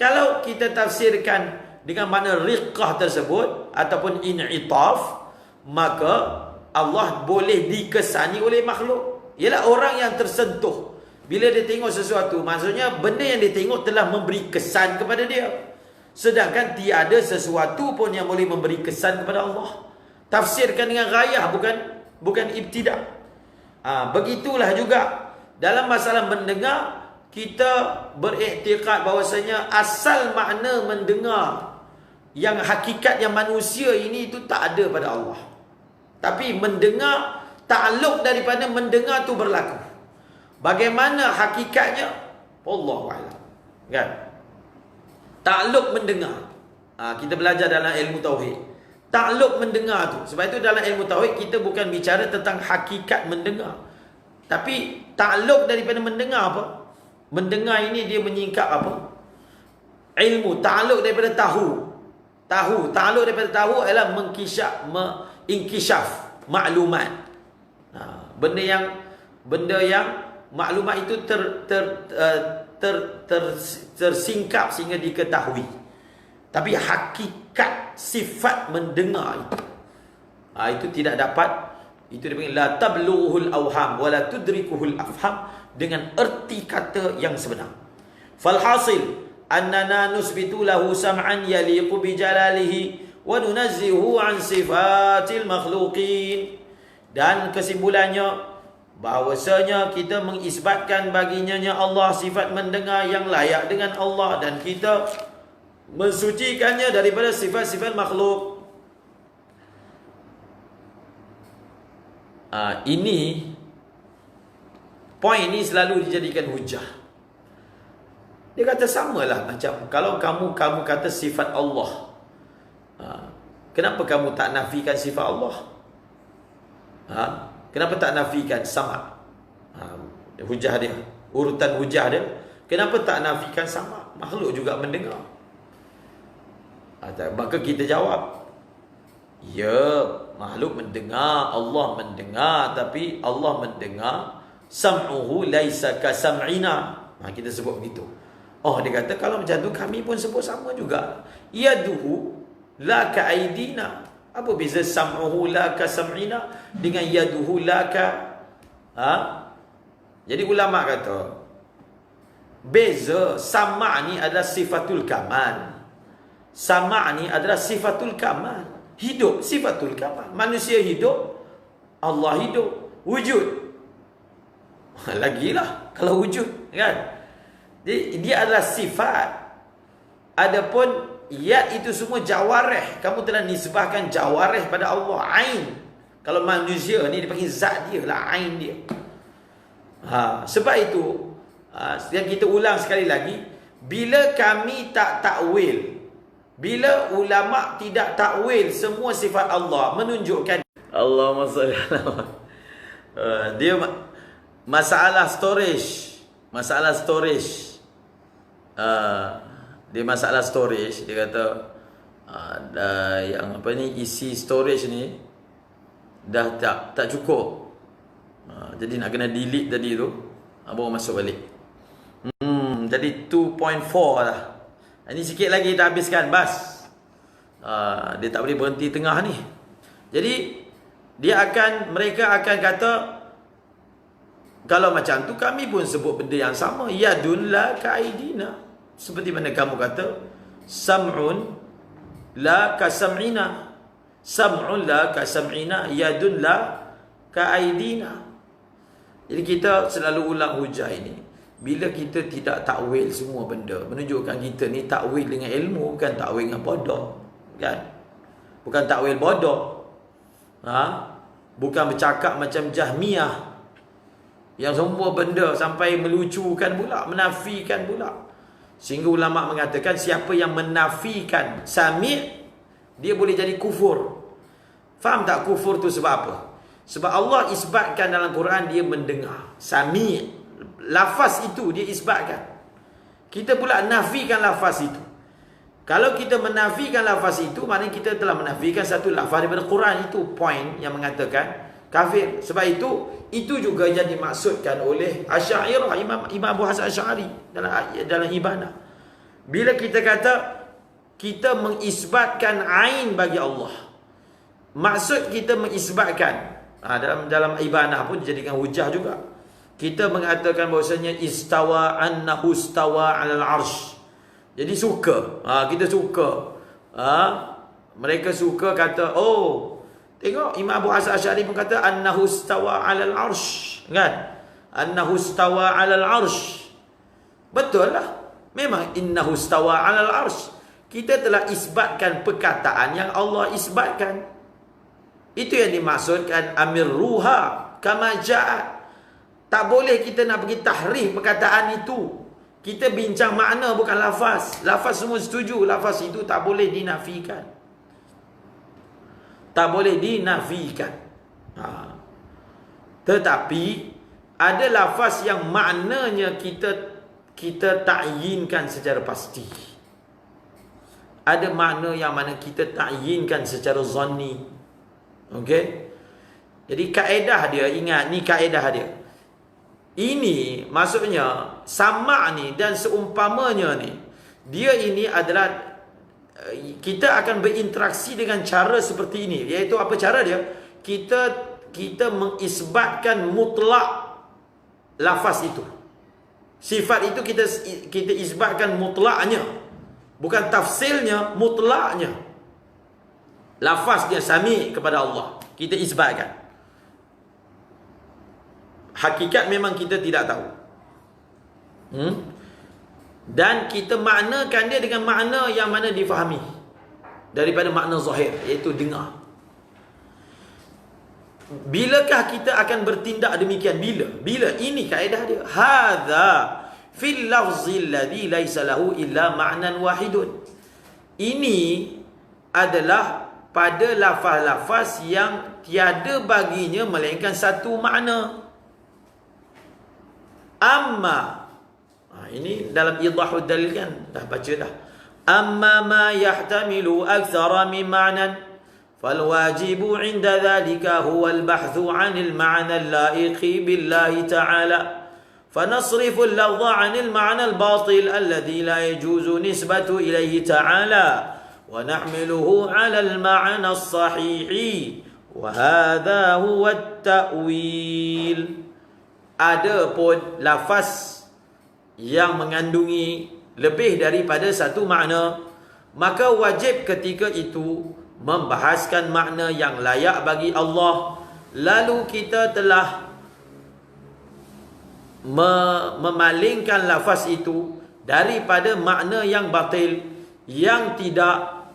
Kalau kita tafsirkan dengan makna riqqah tersebut ataupun in'itaf, maka Allah boleh dikesani oleh makhluk. Ialah orang yang tersentuh bila dia tengok sesuatu, maksudnya benda yang dia tengok telah memberi kesan kepada dia. Sedangkan tiada sesuatu pun yang boleh memberi kesan kepada Allah. Tafsirkan dengan ghayah, bukan ibtidak. Begitulah juga dalam masalah mendengar, kita beriktikad bahawasanya asal makna mendengar yang hakikat yang manusia ini itu tak ada pada Allah. Tapi mendengar, takluk daripada mendengar tu berlaku. Bagaimana hakikatnya? Wallahu a'lam. Kan? Takluk mendengar. Kita belajar dalam ilmu tauhid. Takluk mendengar tu. Sebab itu dalam ilmu tauhid kita bukan bicara tentang hakikat mendengar. Tapi takluk daripada mendengar apa? Mendengar ini dia menyingkap apa? Ilmu. Takluk daripada tahu. Takluk daripada tahu adalah inkishaf maklumat. Benda yang maklumat itu tersingkap sehingga diketahui. Tapi hakikat sifat mendengar itu tidak dapat, itu dipanggil la tablughuhul awham wa la tudrikuhul afham, dengan erti kata yang sebenar. Falhasil annana nusbitu lahu sam'an yaliqu bi jalalihi wa nunazzihu an sifatil makhluqin. Dan kesimpulannya bahawasanya kita mengisbatkan baginya Allah sifat mendengar yang layak dengan Allah, dan kita mensucikannya daripada sifat-sifat makhluk. Poin ini selalu dijadikan hujah. Dia kata samalah macam kalau kamu kata sifat Allah, kenapa kamu tak nafikan sifat Allah? Kenapa tak nafikan sama? Hujah dia, urutan hujah dia, kenapa tak nafikan sama? Makhluk juga mendengar. Maka kita jawab, ya, makhluk mendengar, Allah mendengar, tapi Allah mendengar sam'uhu laisa ka sam'ina. Kita sebut begitu. Dia kata kalau macam tu kami pun sebut sama juga. Yaduhu la ka aidina. Apa beza sam'uhu la ka sam'ina dengan yaduhu la ka Jadi ulama kata beza sama' ni adalah sifatul kamal. Sama' ni adalah sifatul kamal. Hidup, sifatul kamal. Manusia hidup, Allah hidup. Wujud. Lagilah kalau wujud, kan? Dia adalah sifat. Adapun yad itu semua jawarih. Kamu telah nisbahkan jawarih pada Allah. Ain. Kalau manusia ni dipanggil zat dia lah, ain dia. Sebab itu yang kita ulang sekali lagi, bila kami tak takwil, bila ulama tidak takwil semua sifat Allah, menunjukkan Allahumma salli ala dia masalah storage. Dia masalah storage, dia kata yang apa ni, isi storage ni dah tak cukup. Jadi nak kena delete tadi tu, baru masuk balik. Jadi 2.4 lah. Ini sikit lagi kita habiskan, bas. Dia tak boleh berhenti tengah ni. Jadi mereka akan kata, kalau macam tu kami pun sebut benda yang sama, yadun la ka'idina. Seperti mana kamu kata sam'un la ka sam'ina, sam'un la ka sam'ina, yadun la ka aidina. Jadi kita selalu ulang hujah ini. Bila kita tidak takwil semua benda, menunjukkan kita ni takwil dengan ilmu, bukan takwil dengan bodoh, kan? Bukan takwil bodoh. Bukan bercakap macam Jahmiyah yang semua benda sampai melucukan pula, menafikan pula. Sehingga ulama mengatakan siapa yang menafikan sami', dia boleh jadi kufur. Faham tak kufur tu sebab apa? Sebab Allah isbatkan dalam Quran dia mendengar. Sami', lafaz itu dia isbatkan. Kita pula nafikan lafaz itu. Kalau kita menafikan lafaz itu, maknanya kita telah menafikan satu lafaz daripada Quran. Itu poin yang mengatakan kafir. Sebab itu juga yang dimaksudkan oleh Asy'ariyah, Imam Abu Hasan Asy'ari dalam Ibanah. Bila kita kata kita mengisbatkan ain bagi Allah, maksud kita mengisbatkan, dalam Ibanah pun dijadikan hujah juga. Kita mengatakan bahawasanya istawa annahu istawa 'alal 'arsy. Jadi suka, kita suka. Mereka suka kata, tengok Imam Abu Hasan Asy'ari pun kata annahu istawa 'alal 'arsy, kan? Annahu istawa 'alal 'arsy. Betul lah. Memang innahu istawa 'alal 'arsy. Kita telah isbatkan perkataan yang Allah isbatkan. Itu yang dimaksudkan amirruha kama ja'at. Tak boleh kita nak pergi tahrif perkataan itu. Kita bincang makna bukan lafaz. Lafaz semua setuju, lafaz itu tak boleh dinafikan. tak boleh dinafikan. Tetapi ada lafaz yang maknanya kita takyinkan secara pasti. Ada makna yang mana kita takyinkan secara zanni. Okey? Jadi kaedah dia, ingat ni kaedah dia. Ini maksudnya sama' ni dan seumpamanya ni, dia ini adalah kita akan berinteraksi dengan cara seperti ini. Iaitu apa cara dia? Kita mengisbatkan mutlak lafaz itu. Sifat itu kita isbatkan mutlaknya, bukan tafsilnya, mutlaknya. Lafaznya sami kepada Allah, kita isbatkan. Hakikat memang kita tidak tahu. Dan kita maknakan dia dengan makna yang mana difahami daripada makna zahir, iaitu dengar. Bilakah kita akan bertindak demikian? Bila ini kaedah dia. Hadza fil lafzi alladhi laysa lahu illa ma'nan wahidun. Ini adalah pada lafaz-lafaz yang tiada baginya melainkan satu makna. Amma, ini dalam idahud dalil kan, dah baca dah. Amma ma yahtamilu akthara min ma'nan فالواجب عند ذلك هو البحث عن المعنى اللائق بالله تعالى فنصرف اللفظ عن المعنى الباطل الذي لا يجوز نسبة إليه تعالى ونحمله على المعنى الصحيح وهذا هو التأويل. Adapun lafaz yang mengandungi lebih daripada satu makna, maka wajib ketika itu membahaskan makna yang layak bagi Allah. Lalu kita telah memalingkan lafaz itu daripada makna yang batil, yang tidak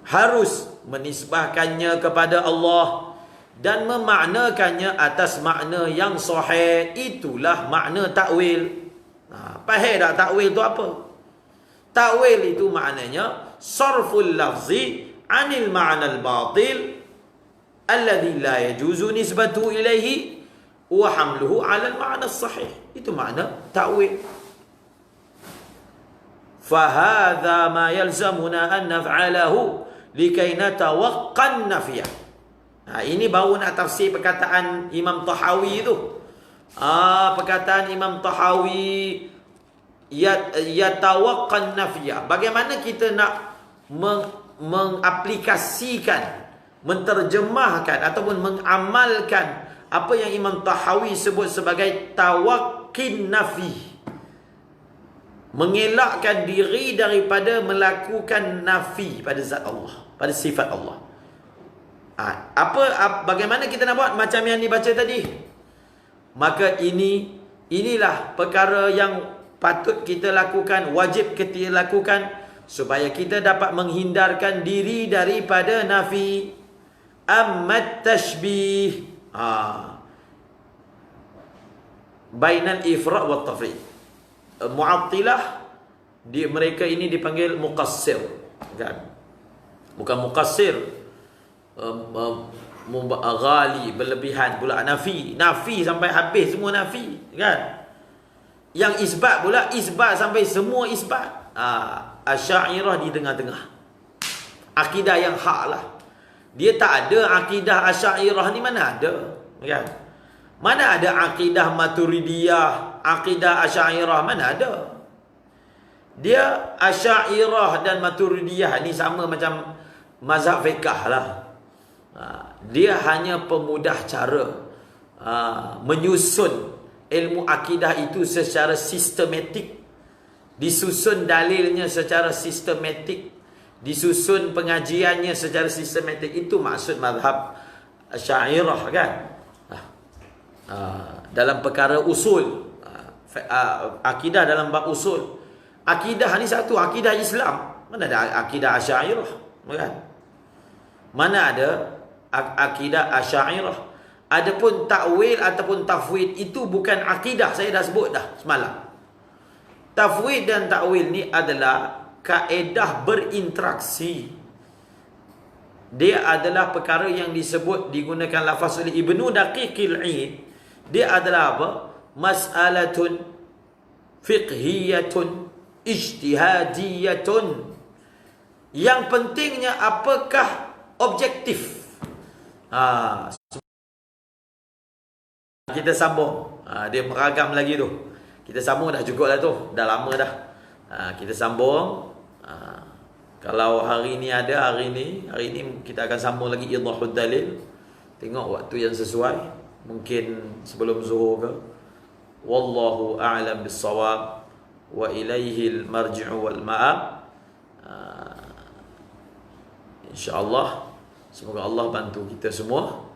harus menisbahkannya kepada Allah, dan memaknakannya atas makna yang sahih. Itulah makna takwil. Faham tak takwil itu apa? Takwil itu maknanya sarful lafzi anil ma'na al-batil alladhi la yajuzu nisbatu ilaihi wa hamluhu 'ala al-ma'na as-sahih. Itu makna takwil. Fahadha ma yalzamuna an naf'alahu likay natawaqqa an-nafiyah. Ini baru nak tafsir perkataan Imam Tahawi tu. Perkataan Imam Tahawi, yatawaqqa an-nafiyah. Bagaimana kita nak mengaplikasikan, menterjemahkan ataupun mengamalkan apa yang Imam Tahawi sebut sebagai tawaqqin nafi, mengelakkan diri daripada melakukan nafi pada zat Allah, pada sifat Allah. Bagaimana kita nak buat macam yang dibaca tadi? Maka inilah perkara yang patut kita lakukan, wajib kita lakukan, supaya kita dapat menghindarkan diri daripada nafi. Ammat tashbih bainal ifra' wa tafrid. Mu'attilah, mereka ini dipanggil muqassir, kan? Bukan muqassir ghali, berlebihan pula. Nafi sampai habis semua nafi, kan? Yang isbat pula isbat sampai semua isbat. Asy'ariyah di tengah-tengah. Akidah yang hak lah. Dia tak ada akidah Asy'ariyah ni, mana ada, kan? Mana ada akidah Maturidiyah, akidah Asy'ariyah, mana ada. Dia Asy'ariyah dan Maturidiyah ni sama macam mazhab fiqh lah. Dia hanya pemudah cara menyusun ilmu akidah itu secara sistematik, disusun dalilnya secara sistematik, disusun pengajiannya secara sistematik. Itu maksud mazhab Asy'ariyah, kan? Dalam perkara usul, akidah dalam bab usul. Akidah ni satu, akidah Islam. Mana ada akidah Asy'ariyah, kan? Mana ada akidah Asy'ariyah. Adapun takwil ataupun tafwid itu bukan akidah. Saya dah sebut dah semalam. Tafwid dan takwil ni adalah kaedah berinteraksi dia adalah perkara yang disebut, digunakan lafaz oleh Ibnu Daqiqil Id. Dia adalah apa? Mas'alatun fiqhiyatun ijtihadiyatun. Yang pentingnya apakah objektif. Kita sambung. Dia meragam lagi tu. Kita sambung dah cukup lah tu. Dah lama dah. Kita sambung. Kalau hari ni ada, hari ni kita akan sambung lagi idahud dalil. Tengok waktu yang sesuai. Mungkin sebelum zuhur ke. Wallahu a'lam bis-shawab. Wa ilaihil marji'u wal ma'ab. InsyaAllah. Semoga Allah bantu kita semua.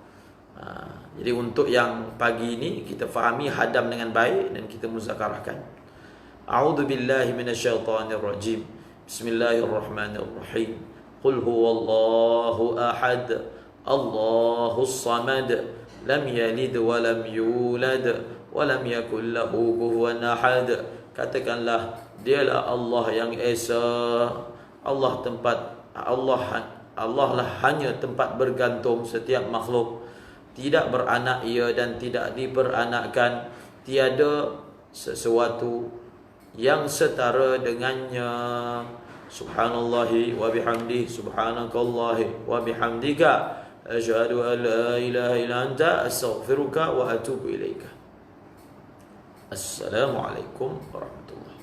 Jadi untuk yang pagi ini kita fahami, hadam dengan baik dan kita muzakarahkan. A'udzu billahi minasyaitonir rajim. Bismillahirrahmanirrahim. Qul huwallahu ahad. Allahus samad. Lam yalid wa lam yulad wa lam yakul lahu kufuwan ahad. Katakanlah, dialah Allah yang esa. Allah lah hanya tempat bergantung setiap makhluk. Tidak beranak ia dan tidak diberanakkan. Tiada sesuatu yang setara dengannya. Subhanallahi wa bihamdihi. Subhanakallahi wa bihamdika. Asyhadu an la ilaha illa anta astaghfiruka wa atubu ilaika. Assalamualaikum warahmatullahi wabarakatuh.